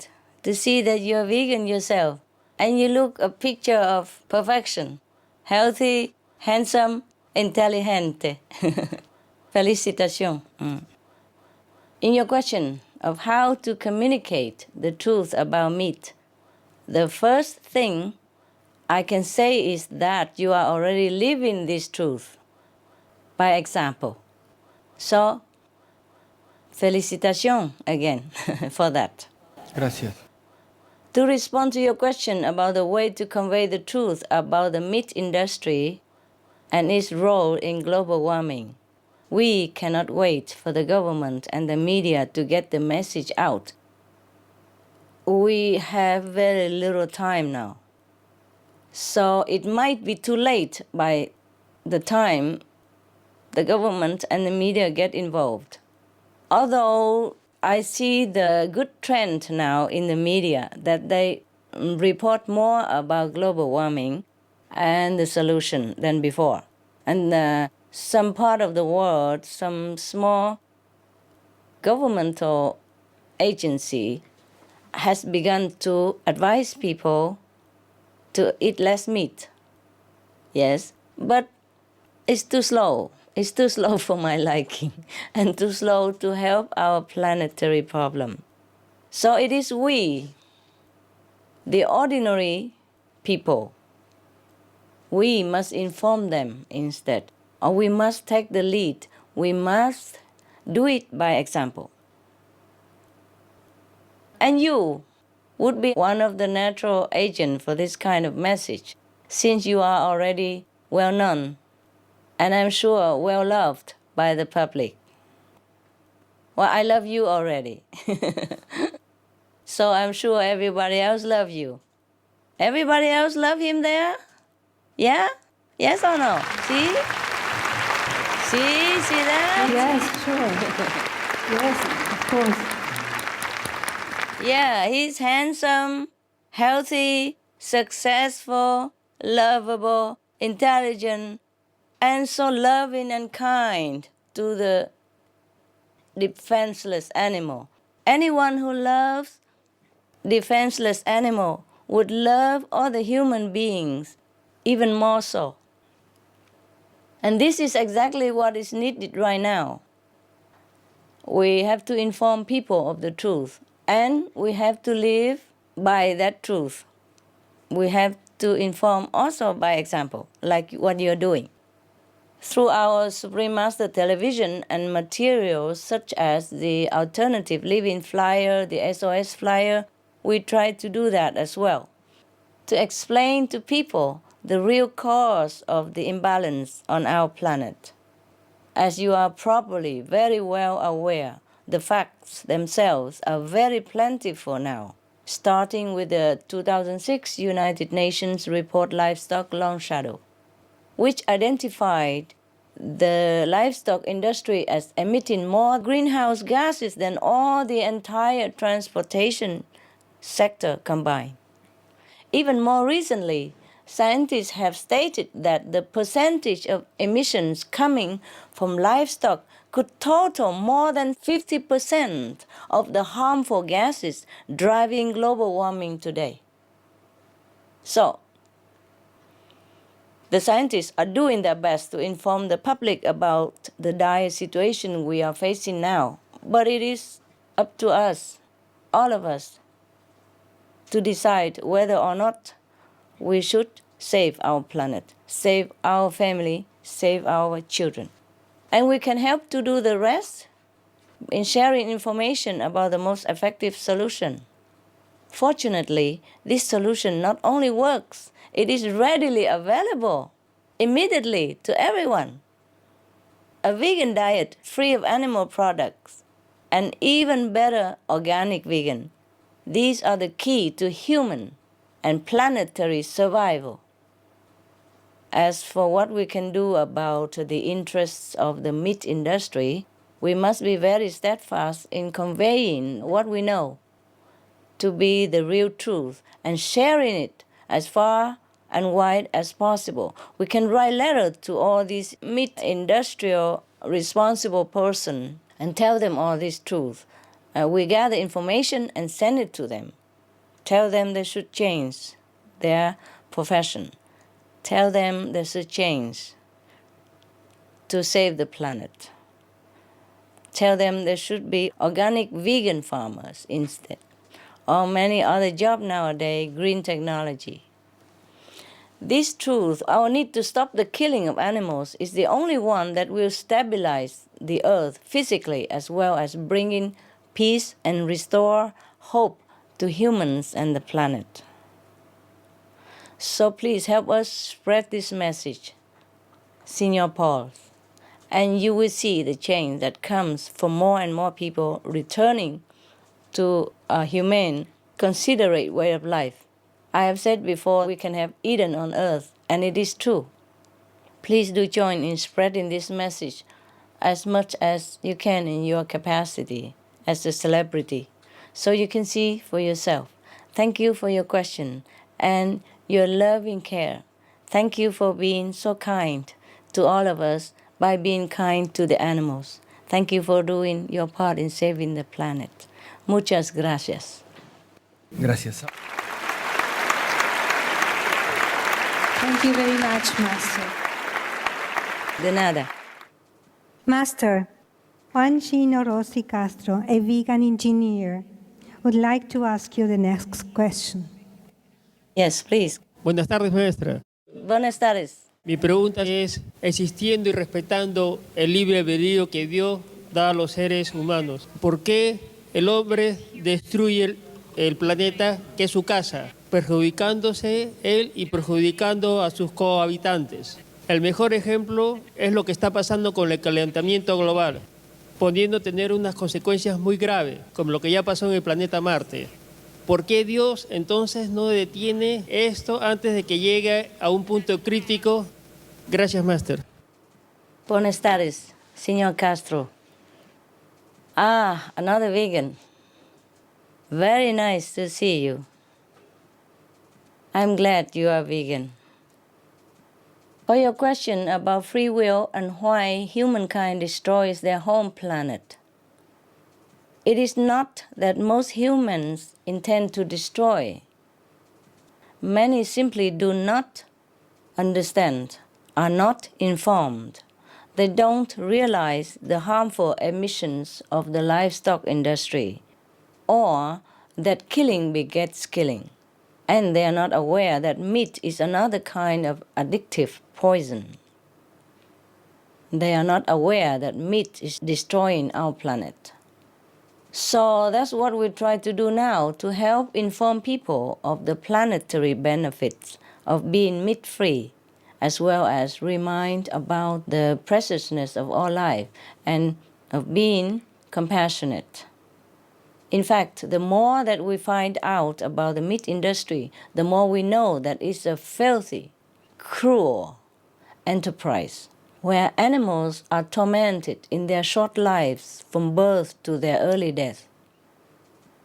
to see that you're vegan yourself and you look a picture of perfection. Healthy, handsome, inteligente. Felicitación. In your question of how to communicate the truth about meat, the first thing I can say is that you are already living this truth by example. So, felicitación again for that. Gracias. To respond to your question about the way to convey the truth about the meat industry and its role in global warming, we cannot wait for the government and the media to get the message out. We have very little time now. So it might be too late by the time the government and the media get involved. Although I see the good trend now in the media that they report more about global warming and the solution than before. And some part of the world, some small governmental agency has begun to advise people to eat less meat. Yes, but it's too slow. It's too slow for my liking and too slow to help our planetary problem. So it is we, the ordinary people, we must inform them instead, or we must take the lead. We must do it by example. And you would be one of the natural agents for this kind of message, since you are already well known and I'm sure well loved by the public. Well, I love you already. So I'm sure everybody else love you. Everybody else love him there? Yeah? Yes or no? See? See that? Yes, sure. Yes, of course. Yeah, he's handsome, healthy, successful, lovable, intelligent, and so loving and kind to the defenseless animal. Anyone who loves defenseless animal would love all the human beings even more so. And this is exactly what is needed right now. We have to inform people of the truth, and we have to live by that truth. We have to inform also by example, like what you're doing. Through our Supreme Master television and materials such as the alternative living flyer, the SOS flyer, we try to do that as well. To explain to people the real cause of the imbalance on our planet. As you are probably very well aware, the facts themselves are very plentiful now, starting with the 2006 United Nations report Livestock Long Shadow, which identified the livestock industry as emitting more greenhouse gases than all the entire transportation sector combined. Even more recently, scientists have stated that the percentage of emissions coming from livestock could total more than 50% of the harmful gases driving global warming today. So, The scientists are doing their best to inform the public about the dire situation we are facing now. But it is up to us, all of us, to decide whether or not we should save our planet, save our family, save our children. And we can help to do the rest in sharing information about the most effective solution. Fortunately, this solution not only works, it is readily available immediately to everyone. A vegan diet free of animal products, and even better organic vegan. These are the key to human and planetary survival. As for what we can do about the interests of the meat industry, we must be very steadfast in conveying what we know to be the real truth and sharing it as far and wide as possible. We can write letters to all these meat industrial responsible persons and tell them all this truth. We gather information and send it to them. Tell them they should change their profession. Tell them they should change to save the planet. Tell them there should be organic vegan farmers instead, or many other jobs nowadays, green technology. This truth, our need to stop the killing of animals, is the only one that will stabilize the earth physically as well as bringing peace and restore hope to humans and the planet. So please help us spread this message, Senior Paul, and you will see the change that comes from more and more people returning to a humane, considerate way of life. I have said before, we can have Eden on earth, and it is true. Please do join in spreading this message as much as you can in your capacity as a celebrity, so you can see for yourself. Thank you for your question and your loving care. Thank you for being so kind to all of us by being kind to the animals. Thank you for doing your part in saving the planet. Muchas gracias. Gracias. Thank you very much, Master. De nada. Master, Juan Gino Rossi Castro, a vegan engineer, would like to ask you the next question. Yes, please. Buenas tardes, maestra. Buenas tardes. Mi pregunta es, existiendo y respetando el libre albedrío que Dios da a los seres humanos, ¿por qué el hombre destruye el planeta que es su casa, perjudicándose él y perjudicando a sus cohabitantes? El mejor ejemplo es lo que está pasando con el calentamiento global, pudiendo tener unas consecuencias muy graves, como lo que ya pasó en el planeta Marte. ¿Por qué Dios entonces no detiene esto antes de que llegue a un punto crítico? Gracias, Master. Buenas tardes, Señor Castro. Ah, another vegan. Very nice to see you. I'm glad you are vegan. For your question about free will and why humankind destroys their home planet, it is not that most humans intend to destroy. Many simply do not understand, are not informed. They don't realize the harmful emissions of the livestock industry, or that killing begets killing. And they are not aware that meat is another kind of addictive poison. They are not aware that meat is destroying our planet. So that's what we try to do now, to help inform people of the planetary benefits of being meat-free, as well as remind about the preciousness of all life and of being compassionate. In fact, the more that we find out about the meat industry, the more we know that it's a filthy, cruel enterprise where animals are tormented in their short lives from birth to their early death.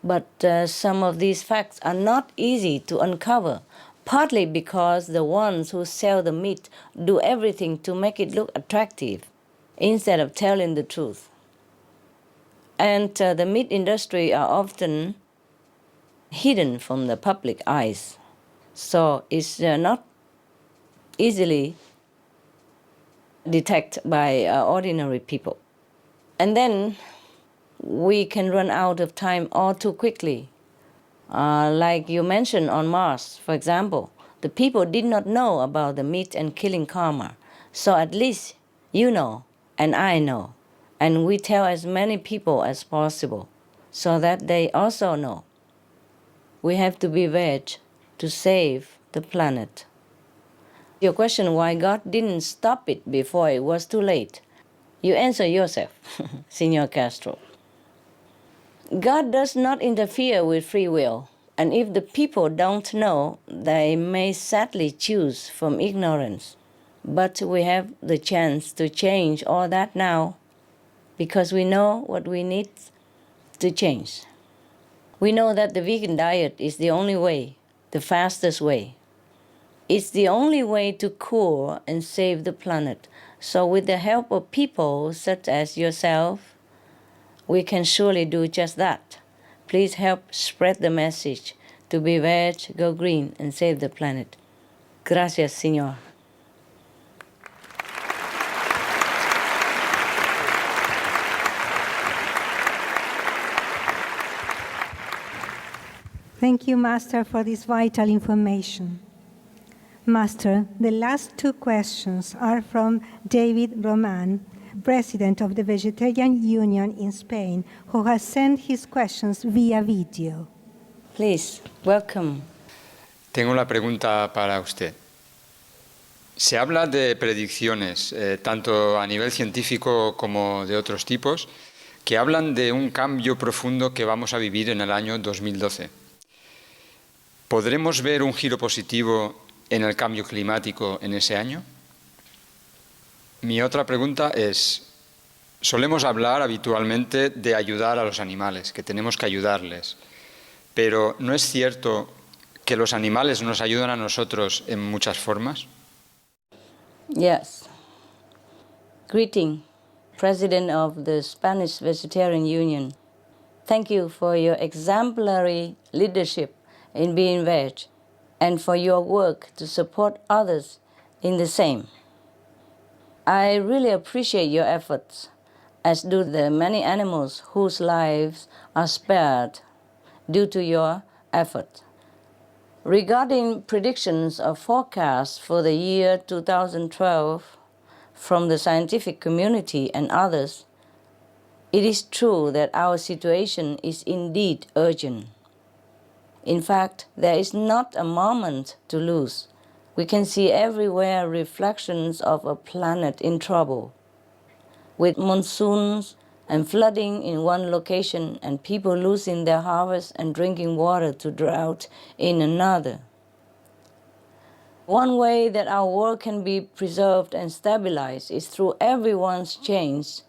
But some of these facts are not easy to uncover, partly because the ones who sell the meat do everything to make it look attractive instead of telling the truth. And the meat industry are often hidden from the public eyes. So it's not easily detected by ordinary people. And then we can run out of time all too quickly. Like you mentioned on Mars, for example, the people did not know about the meat and killing karma. So at least you know, and I know, and we tell as many people as possible so that they also know. We have to be veg to save the planet. Your question why God didn't stop it before it was too late. You answer yourself, Senor Castro. God does not interfere with free will, and if the people don't know, they may sadly choose from ignorance. But we have the chance to change all that now because we know what we need to change. We know that the vegan diet is the only way, the fastest way. It's the only way to cure and save the planet. So with the help of people such as yourself, we can surely do just that. Please help spread the message to be veg, go green, and save the planet. Gracias, Señor. Thank you, Master, for this vital information. Master, the last two questions are from David Roman, President of the Vegetarian Union in Spain, who has sent his questions via video. Please, welcome. Tengo una pregunta para usted. Se habla de predicciones, tanto a nivel científico como de otros tipos, que hablan de un cambio profundo que vamos a vivir en el año 2012. ¿Podremos ver un giro positivo en el cambio climático en ese año? Mi otra pregunta es, solemos hablar habitualmente de ayudar a los animales, que tenemos que ayudarles, pero ¿no es cierto que los animales nos ayudan a nosotros en muchas formas? Yes. Greeting, President of the Spanish Vegetarian Union. Thank you for your exemplary leadership in being veg and for your work to support others in the same. I really appreciate your efforts, as do the many animals whose lives are spared due to your effort. Regarding predictions or forecasts for the year 2012 from the scientific community and others, it is true that our situation is indeed urgent. In fact, there is not a moment to lose. We can see everywhere reflections of a planet in trouble, with monsoons and flooding in one location and people losing their harvest and drinking water to drought in another. One way that our world can be preserved and stabilized is through everyone's change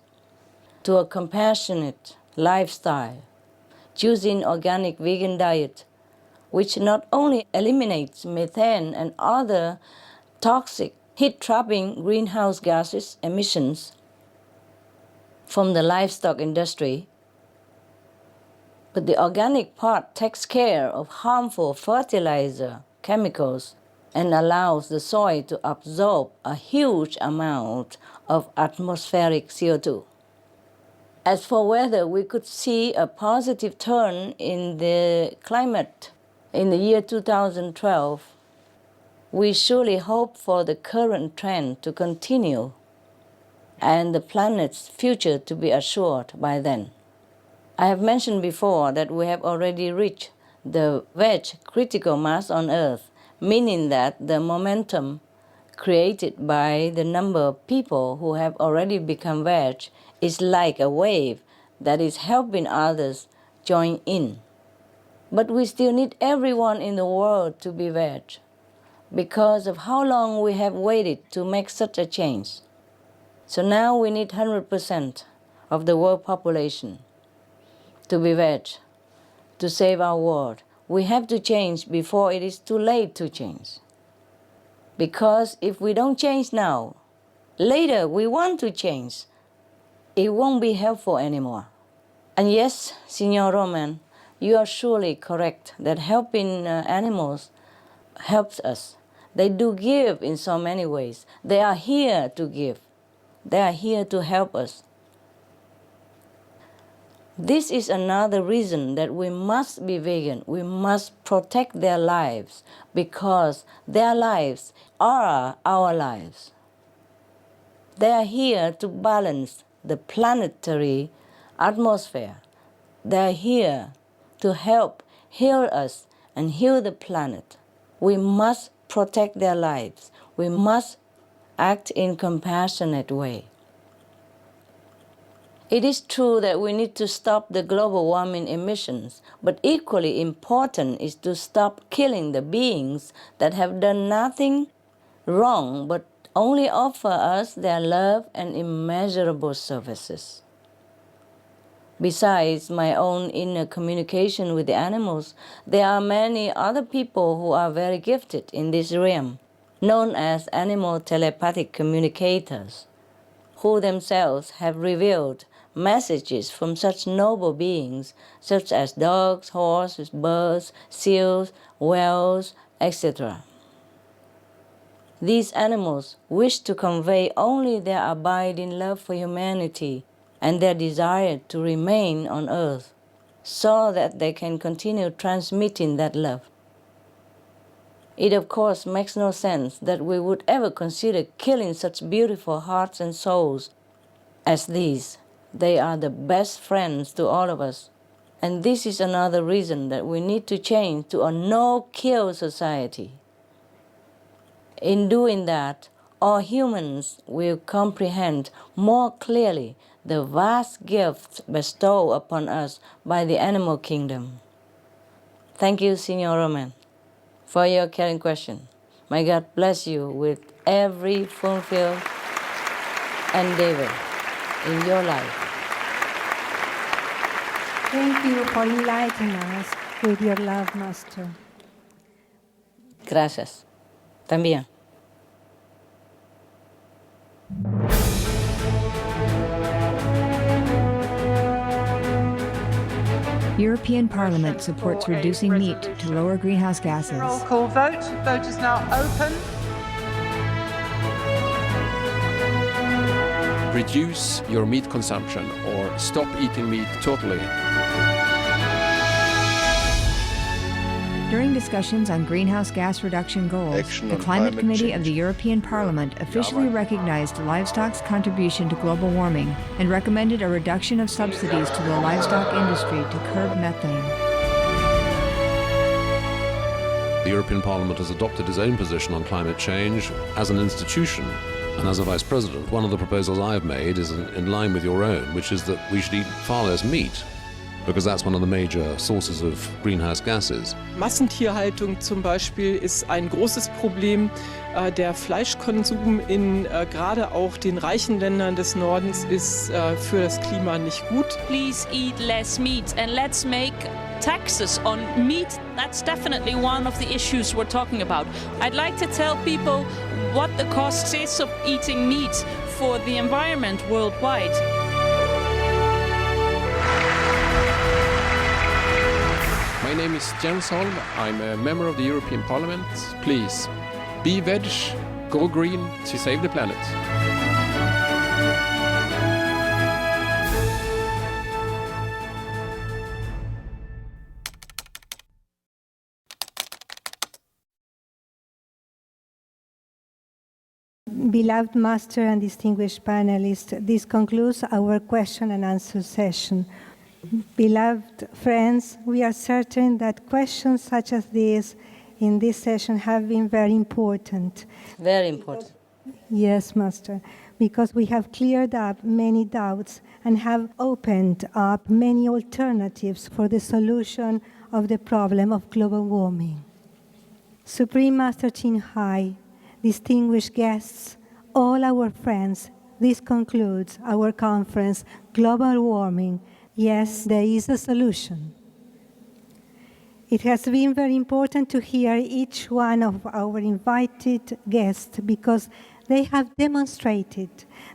to a compassionate lifestyle, choosing organic vegan diet, which not only eliminates methane and other toxic heat-trapping greenhouse gases emissions from the livestock industry, but the organic part takes care of harmful fertilizer chemicals and allows the soil to absorb a huge amount of atmospheric CO2. As for whether we could see a positive turn in the climate in the year 2012, we surely hope for the current trend to continue and the planet's future to be assured by then. I have mentioned before that we have already reached the veg critical mass on Earth, meaning that the momentum created by the number of people who have already become veg is like a wave that is helping others join in. But we still need everyone in the world to be veg because of how long we have waited to make such a change. So now we need 100% of the world population to be veg, to save our world. We have to change before it is too late to change. Because if we don't change now, later we want to change, it won't be helpful anymore. And yes, Senor Roman, you are surely correct that helping animals helps us. They do give in so many ways. They are here to give. They are here to help us. This is another reason that we must be vegan. We must protect their lives because their lives are our lives. They are here to balance the planetary atmosphere. They are here to help heal us and heal the planet. We must protect their lives. We must act in compassionate way. It is true that we need to stop the global warming emissions, but equally important is to stop killing the beings that have done nothing wrong but only offer us their love and immeasurable services. Besides my own inner communication with the animals, there are many other people who are very gifted in this realm, known as animal telepathic communicators, who themselves have revealed messages from such noble beings such as dogs, horses, birds, seals, whales, etc. These animals wish to convey only their abiding love for humanity and their desire to remain on earth so that they can continue transmitting that love. It of course makes no sense that we would ever consider killing such beautiful hearts and souls as these. They are the best friends to all of us. And this is another reason that we need to change to a no-kill society. In doing that, all humans will comprehend more clearly the vast gifts bestowed upon us by the animal kingdom. Thank you, Signor Roman, for your caring question. May God bless you with every fulfilled endeavor in your life. Thank you for enlightening us with your love, Master. Gracias. También. European Parliament supports reducing meat to lower greenhouse gases. Roll call vote. Vote is now open. Reduce your meat consumption or stop eating meat totally. During discussions on greenhouse gas reduction goals, the Climate Committee of the European Parliament officially recognized livestock's contribution to global warming and recommended a reduction of subsidies to the livestock industry to curb methane. The European Parliament has adopted its own position on climate change as an institution. And as a Vice President, one of the proposals I have made is in line with your own, which is that we should eat far less meat, because that's one of the major sources of greenhouse gases. Massentierhaltung zum Beispiel ist ein großes Problem. Der Fleischkonsum in gerade auch den reichen Ländern des Nordens ist für das Klima nicht gut. Please eat less meat and let's make taxes on meat. That's definitely one of the issues we're talking about. I'd like to tell people what the cost is of eating meat for the environment worldwide. My name is Jens Holm. I'm a member of the European Parliament. Please, be veg, go green to save the planet. Beloved Master and distinguished panelists, this concludes our question and answer session. Beloved friends, we are certain that questions such as these in this session have been very important. Very important. Yes, Master, because we have cleared up many doubts and have opened up many alternatives for the solution of the problem of global warming. Supreme Master Ching Hai, distinguished guests, all our friends, this concludes our conference, Global Warming. Yes, there is a solution. It has been very important to hear each one of our invited guests because they have demonstrated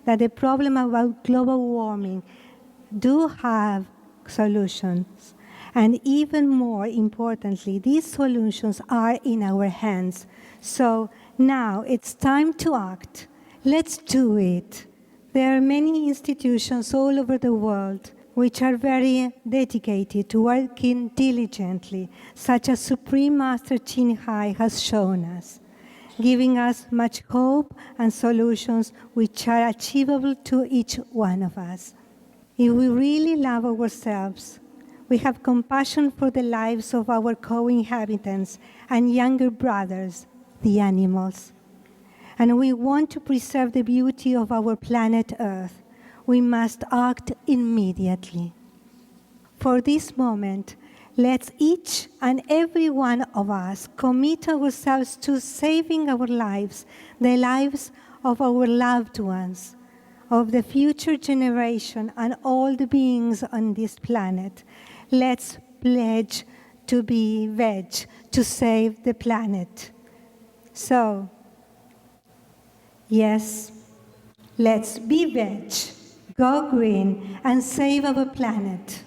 that the problem about global warming do have solutions. And even more importantly, these solutions are in our hands. So Now it's time to act. Let's do it. There are many institutions all over the world which are very dedicated to working diligently, such as Supreme Master Ching Hai has shown us, giving us much hope and solutions which are achievable to each one of us. If we really love ourselves, we have compassion for the lives of our co-inhabitants and younger brothers, the animals, and we want to preserve the beauty of our planet Earth, we must act immediately. For this moment, let's each and every one of us commit ourselves to saving our lives, the lives of our loved ones, of the future generation and all the beings on this planet. Let's pledge to be veg, to save the planet. So, yes, let's be veg, go green, and save our planet.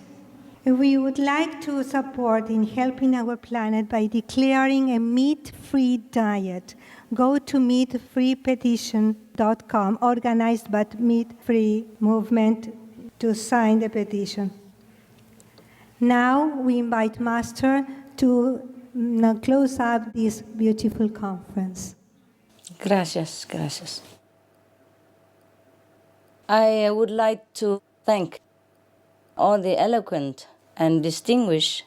We would like to support in helping our planet by declaring a meat-free diet. Go to meatfreepetition.com, organized by Meat Free Movement, to sign the petition. Now we invite Master to close up this beautiful conference. Gracias, gracias. I would like to thank all the eloquent and distinguished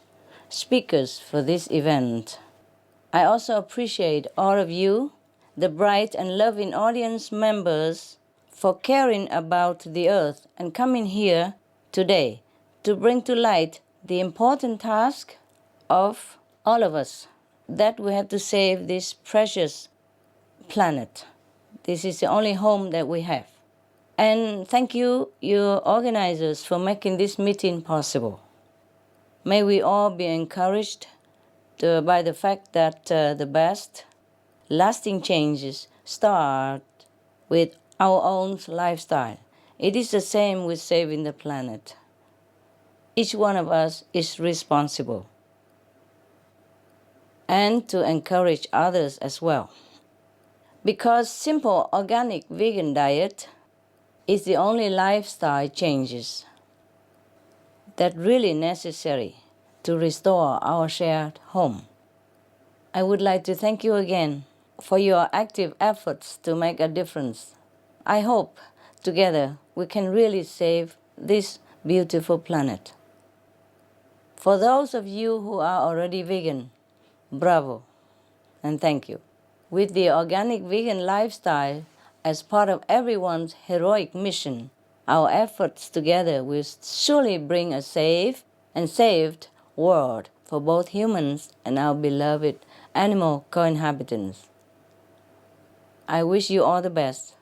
speakers for this event. I also appreciate all of you, the bright and loving audience members, for caring about the earth and coming here today to bring to light the important task of all of us, that we have to save this precious planet. This is the only home that we have. And thank you, your organizers, for making this meeting possible. May we all be encouraged by the fact that the best lasting changes start with our own lifestyle. It is the same with saving the planet. Each one of us is responsible. And to encourage others as well. Because simple organic vegan diet is the only lifestyle changes that really necessary to restore our shared home. I would like to thank you again for your active efforts to make a difference. I hope together we can really save this beautiful planet. For those of you who are already vegan, bravo and thank you. With the organic vegan lifestyle as part of everyone's heroic mission, our efforts together will surely bring a safe and saved world for both humans and our beloved animal co-inhabitants. I wish you all the best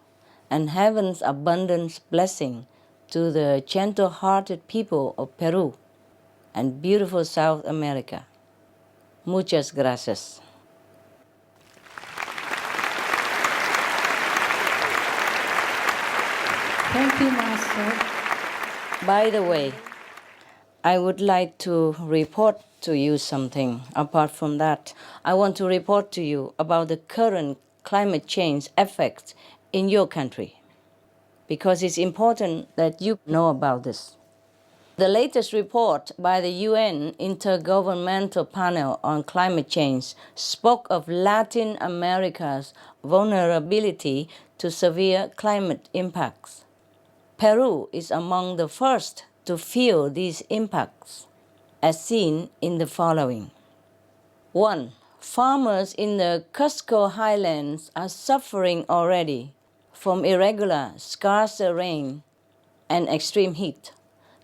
and heaven's abundant blessing to the gentle-hearted people of Peru and beautiful South America. Muchas gracias. Thank you, Master. By the way, I would like to report to you something. Apart from that, I want to report to you about the current climate change effects in your country, because it's important that you know about this. The latest report by the UN Intergovernmental Panel on Climate Change spoke of Latin America's vulnerability to severe climate impacts. Peru is among the first to feel these impacts, as seen in the following. 1. Farmers in the Cusco highlands are suffering already from irregular, scarce rain and extreme heat.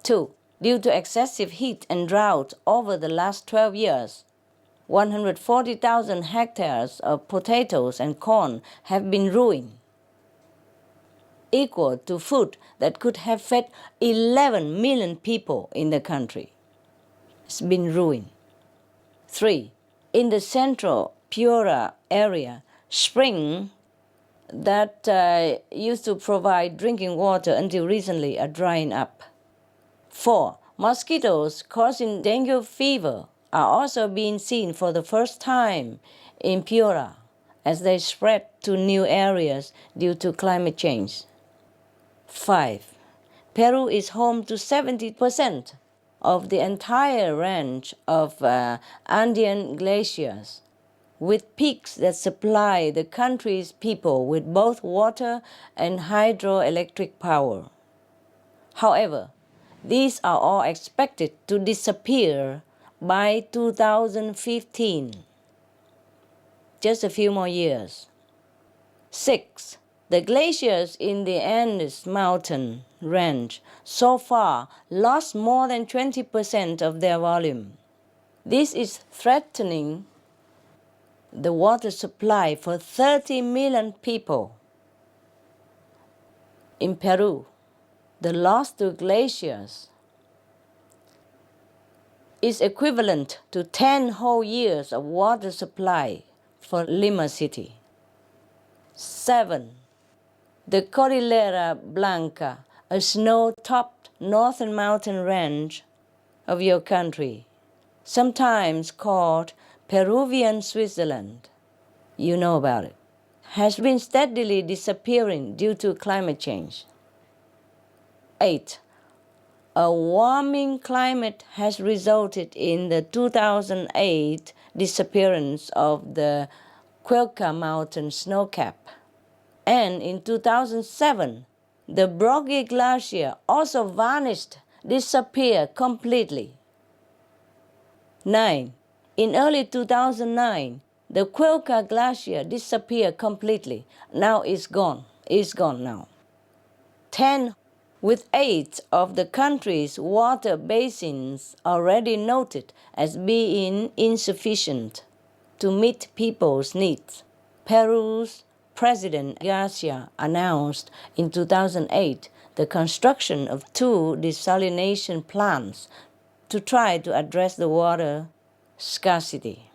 2. Due to excessive heat and drought over the last 12 years, 140,000 hectares of potatoes and corn have been ruined, equal to food that could have fed 11 million people in the country. It's been ruined. 3. In the central Piura area, spring that used to provide drinking water until recently are drying up. 4. Mosquitoes causing dengue fever are also being seen for the first time in Piura as they spread to new areas due to climate change. 5. Peru is home to 70% of the entire range of Andean glaciers, with peaks that supply the country's people with both water and hydroelectric power. However, these are all expected to disappear by 2015. Just a few more years. 6. The glaciers in the Andes mountain range so far lost more than 20% of their volume. This is threatening the water supply for 30 million people. In Peru, the loss to glaciers is equivalent to 10 whole years of water supply for Lima city. 7. The Cordillera Blanca, a snow-topped northern mountain range of your country, sometimes called Peruvian Switzerland, you know about it, has been steadily disappearing due to climate change. 8. A warming climate has resulted in the 2008 disappearance of the Quilca Mountain snowcap. And in 2007, the Broggie Glacier also vanished, disappeared completely. 9. In early 2009, the Quilca Glacier disappeared completely. Now it's gone. It's gone now. 10. With 8 of the country's water basins already noted as being insufficient to meet people's needs, Peru's President Garcia announced in 2008 the construction of 2 desalination plants to try to address the water scarcity.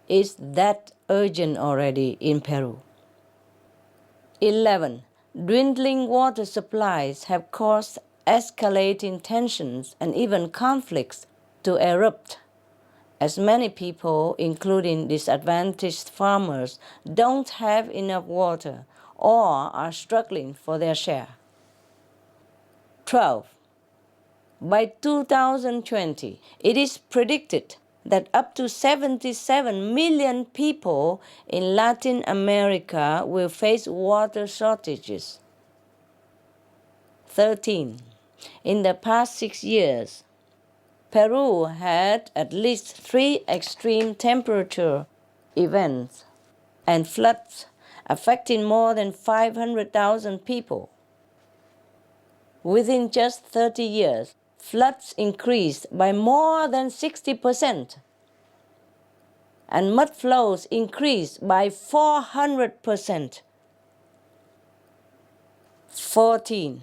Is that urgent already in Peru? 11. Dwindling water supplies have caused escalating tensions and even conflicts to erupt, as many people, including disadvantaged farmers, don't have enough water or are struggling for their share. 12. By 2020, it is predicted that up to 77 million people in Latin America will face water shortages. 13. In the past 6 years, Peru had at least 3 extreme temperature events and floods affecting more than 500,000 people. Within just 30 years, floods increased by more than 60%, and mud flows increased by 400%. 14.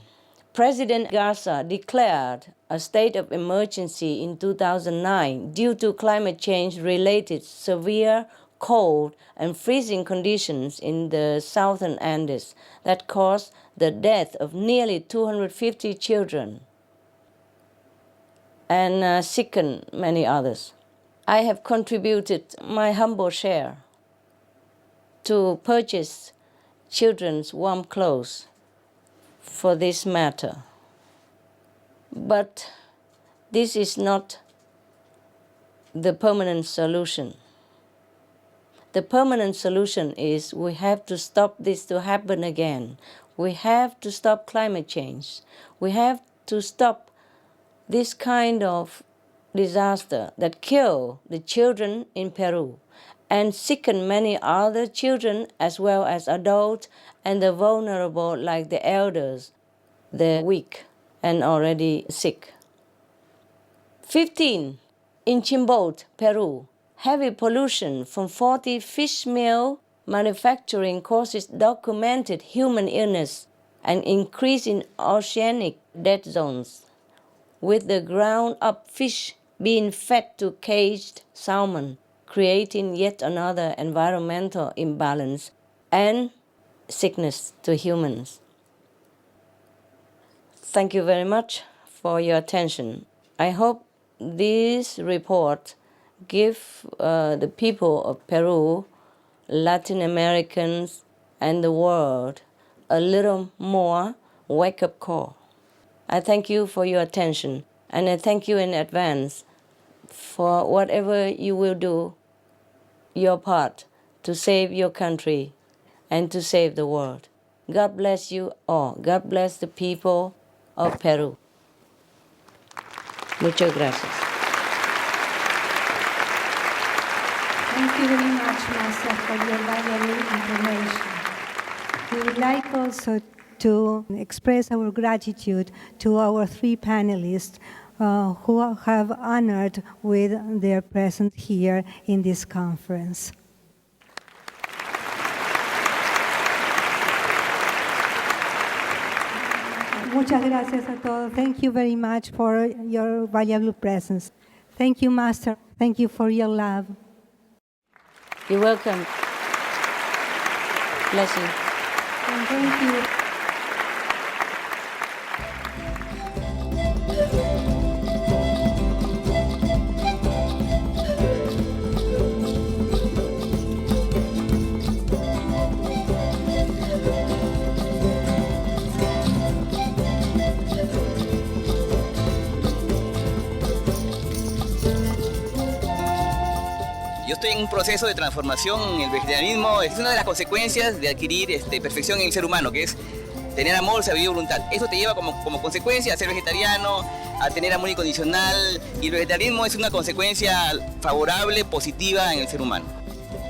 President Garza declared a state of emergency in 2009 due to climate change-related severe cold and freezing conditions in the southern Andes that caused the death of nearly 250 children and sickened many others. I have contributed my humble share to purchase children's warm clothes for this matter. But this is not the permanent solution. The permanent solution is we have to stop this to happen again. We have to stop climate change. We have to stop this kind of disaster that kill the children in Peru and sicken many other children as well as adults and the vulnerable like the elders, the weak and already sick. 15. In Chimbote, Peru, heavy pollution from 40 fish meal manufacturing causes documented human illness and increase in oceanic dead zones, with the ground-up fish being fed to caged salmon, creating yet another environmental imbalance and sickness to humans. Thank you very much for your attention. I hope this report gives the people of Peru Latin Americans and the world a little more wake-up call. I thank you for your attention, and I thank you in advance for whatever you will do, your part to save your country and to save the world. God bless you all. God bless the people of Peru. Muchas gracias. Thank you very much, Master, for your valuable information. We would like also to express our gratitude to our three panelists who have honored with their presence here in this conference. Muchas gracias a todos. Thank you very much for your valuable presence. Thank you, Master. Thank you for your love. You're welcome. Bless you. And thank you. Yo estoy en un proceso de transformación en el vegetarianismo. Es una de las consecuencias de adquirir perfección en el ser humano, que es tener amor, sabiduría y voluntad. Eso te lleva como consecuencia a ser vegetariano, a tener amor incondicional, y el vegetarianismo es una consecuencia favorable, positiva en el ser humano.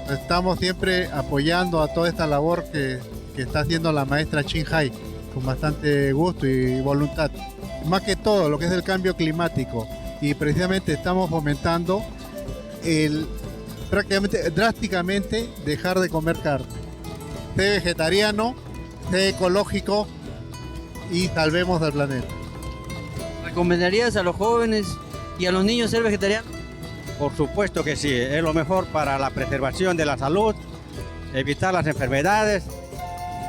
Estamos siempre apoyando a toda esta labor que está haciendo la maestra Ching Hai con bastante gusto y voluntad. Más que todo lo que es el cambio climático, y precisamente estamos fomentando prácticamente drásticamente dejar de comer carne. Sé vegetariano, sé ecológico y salvemos al planeta. ¿Recomendarías a los jóvenes y a los niños ser vegetarianos? Por supuesto que sí, es lo mejor para la preservación de la salud, evitar las enfermedades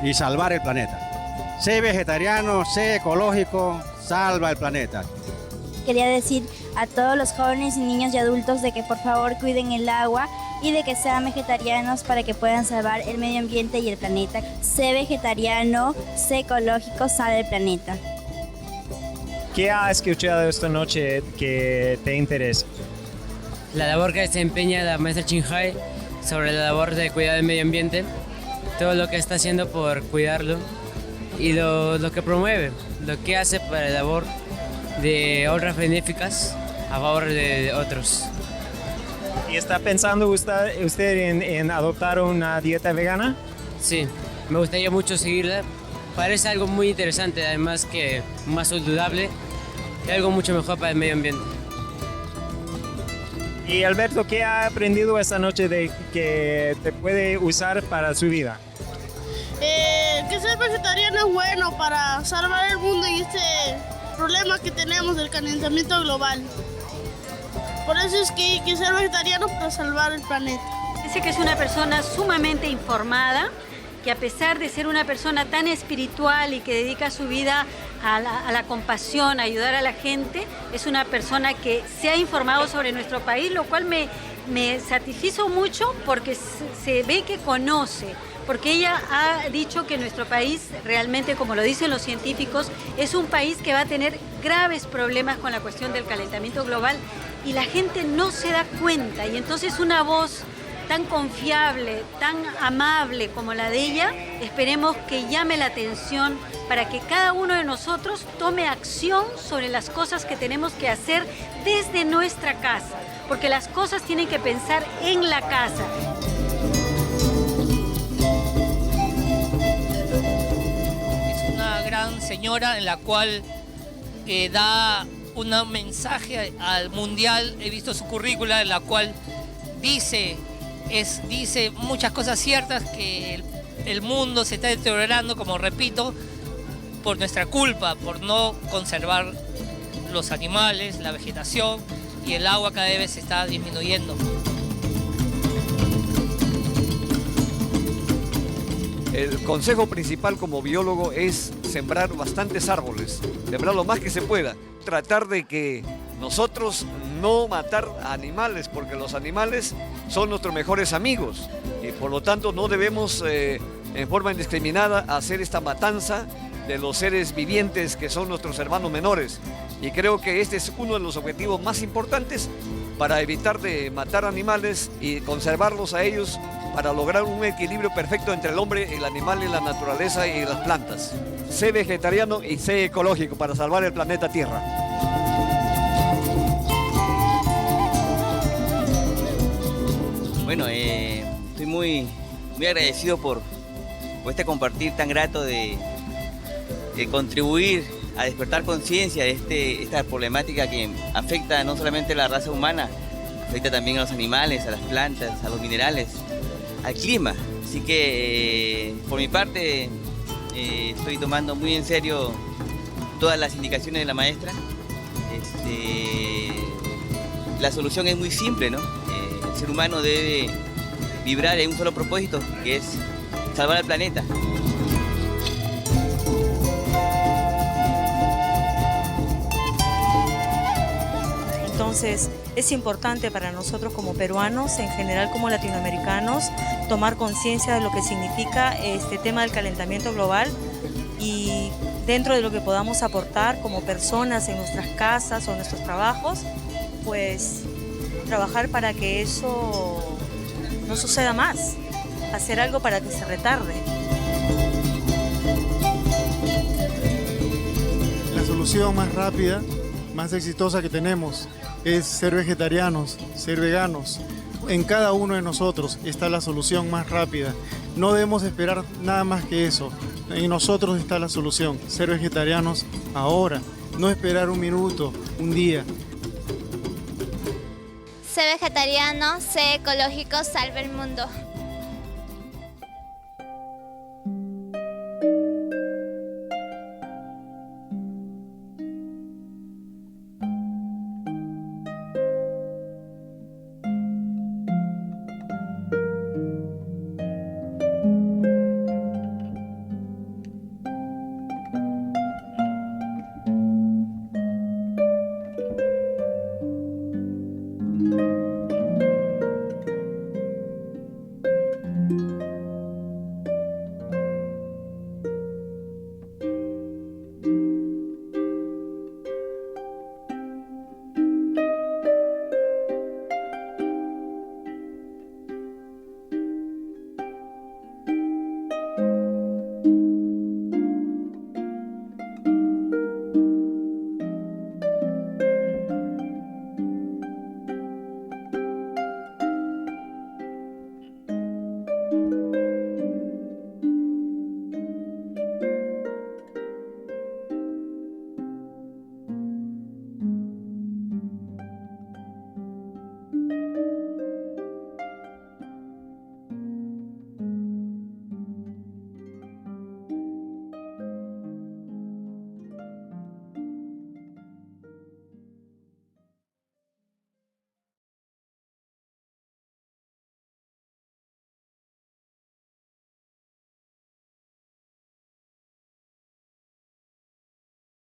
y salvar el planeta. Sé vegetariano, sé ecológico, salva el planeta. Quería decir a todos los jóvenes y niños y adultos de que por favor cuiden el agua y de que sean vegetarianos para que puedan salvar el medio ambiente y el planeta. Sé vegetariano, sé ecológico, salva el planeta. ¿Qué has escuchado esta noche que te interesa? La labor que desempeña la Master Ching Hai sobre la labor de cuidar del medio ambiente, todo lo que está haciendo por cuidarlo y lo que promueve, lo que hace para la labor de obras benéficas a favor de otros. ¿Y está pensando usted en adoptar una dieta vegana? Sí, me gustaría mucho seguirla. Parece algo muy interesante, además que más saludable y algo mucho mejor para el medio ambiente. Y Alberto, ¿qué ha aprendido esta noche de que te puede usar para su vida? Que ser vegetariano es bueno para salvar el mundo en este problema que tenemos del calentamiento global. Por eso es que hay que ser vegetariano para salvar el planeta. Dice que es una persona sumamente informada, que a pesar de ser una persona tan espiritual y que dedica su vida a la compasión, a ayudar a la gente, es una persona que se ha informado sobre nuestro país, lo cual me satisfizo mucho porque se ve que conoce, porque ella ha dicho que nuestro país realmente, como lo dicen los científicos, es un país que va a tener graves problemas con la cuestión del calentamiento global y la gente no se da cuenta, y entonces una voz tan confiable, tan amable como la de ella, esperemos que llame la atención para que cada uno de nosotros tome acción sobre las cosas que tenemos que hacer desde nuestra casa, porque las cosas tienen que pensar en la casa. Es una gran señora en la cual da un mensaje al mundial. He visto su currícula en la cual dice muchas cosas ciertas, que el mundo se está deteriorando, como repito, por nuestra culpa, por no conservar los animales, la vegetación, y el agua cada vez se está disminuyendo. El consejo principal como biólogo es sembrar bastantes árboles, sembrar lo más que se pueda, tratar de que nosotros no matar a animales, porque los animales son nuestros mejores amigos y por lo tanto no debemos en forma indiscriminada hacer esta matanza de los seres vivientes que son nuestros hermanos menores. Y creo que este es uno de los objetivos más importantes para evitar de matar animales y conservarlos a ellos para lograr un equilibrio perfecto entre el hombre, el animal y la naturaleza y las plantas. Sé vegetariano y sé ecológico para salvar el planeta Tierra. Bueno, estoy muy agradecido por este compartir tan grato de contribuir a despertar conciencia de esta problemática que afecta no solamente a la raza humana, afecta también a los animales, a las plantas, a los minerales, al clima. Así que por mi parte estoy tomando muy en serio todas las indicaciones de la maestra. La solución es muy simple, ¿no? El ser humano debe vibrar en un solo propósito, que es salvar al planeta. Entonces, es importante para nosotros como peruanos, en general como latinoamericanos, tomar conciencia de lo que significa este tema del calentamiento global y dentro de lo que podamos aportar como personas en nuestras casas o en nuestros trabajos, pues trabajar para que eso no suceda más, hacer algo para que se retarde. La solución más rápida, más exitosa que tenemos es ser vegetarianos, ser veganos. En cada uno de nosotros está la solución más rápida. No debemos esperar nada más que eso. En nosotros está la solución, ser vegetarianos ahora, no esperar un minuto, un día. Sé vegetariano, sé ecológico, salve el mundo.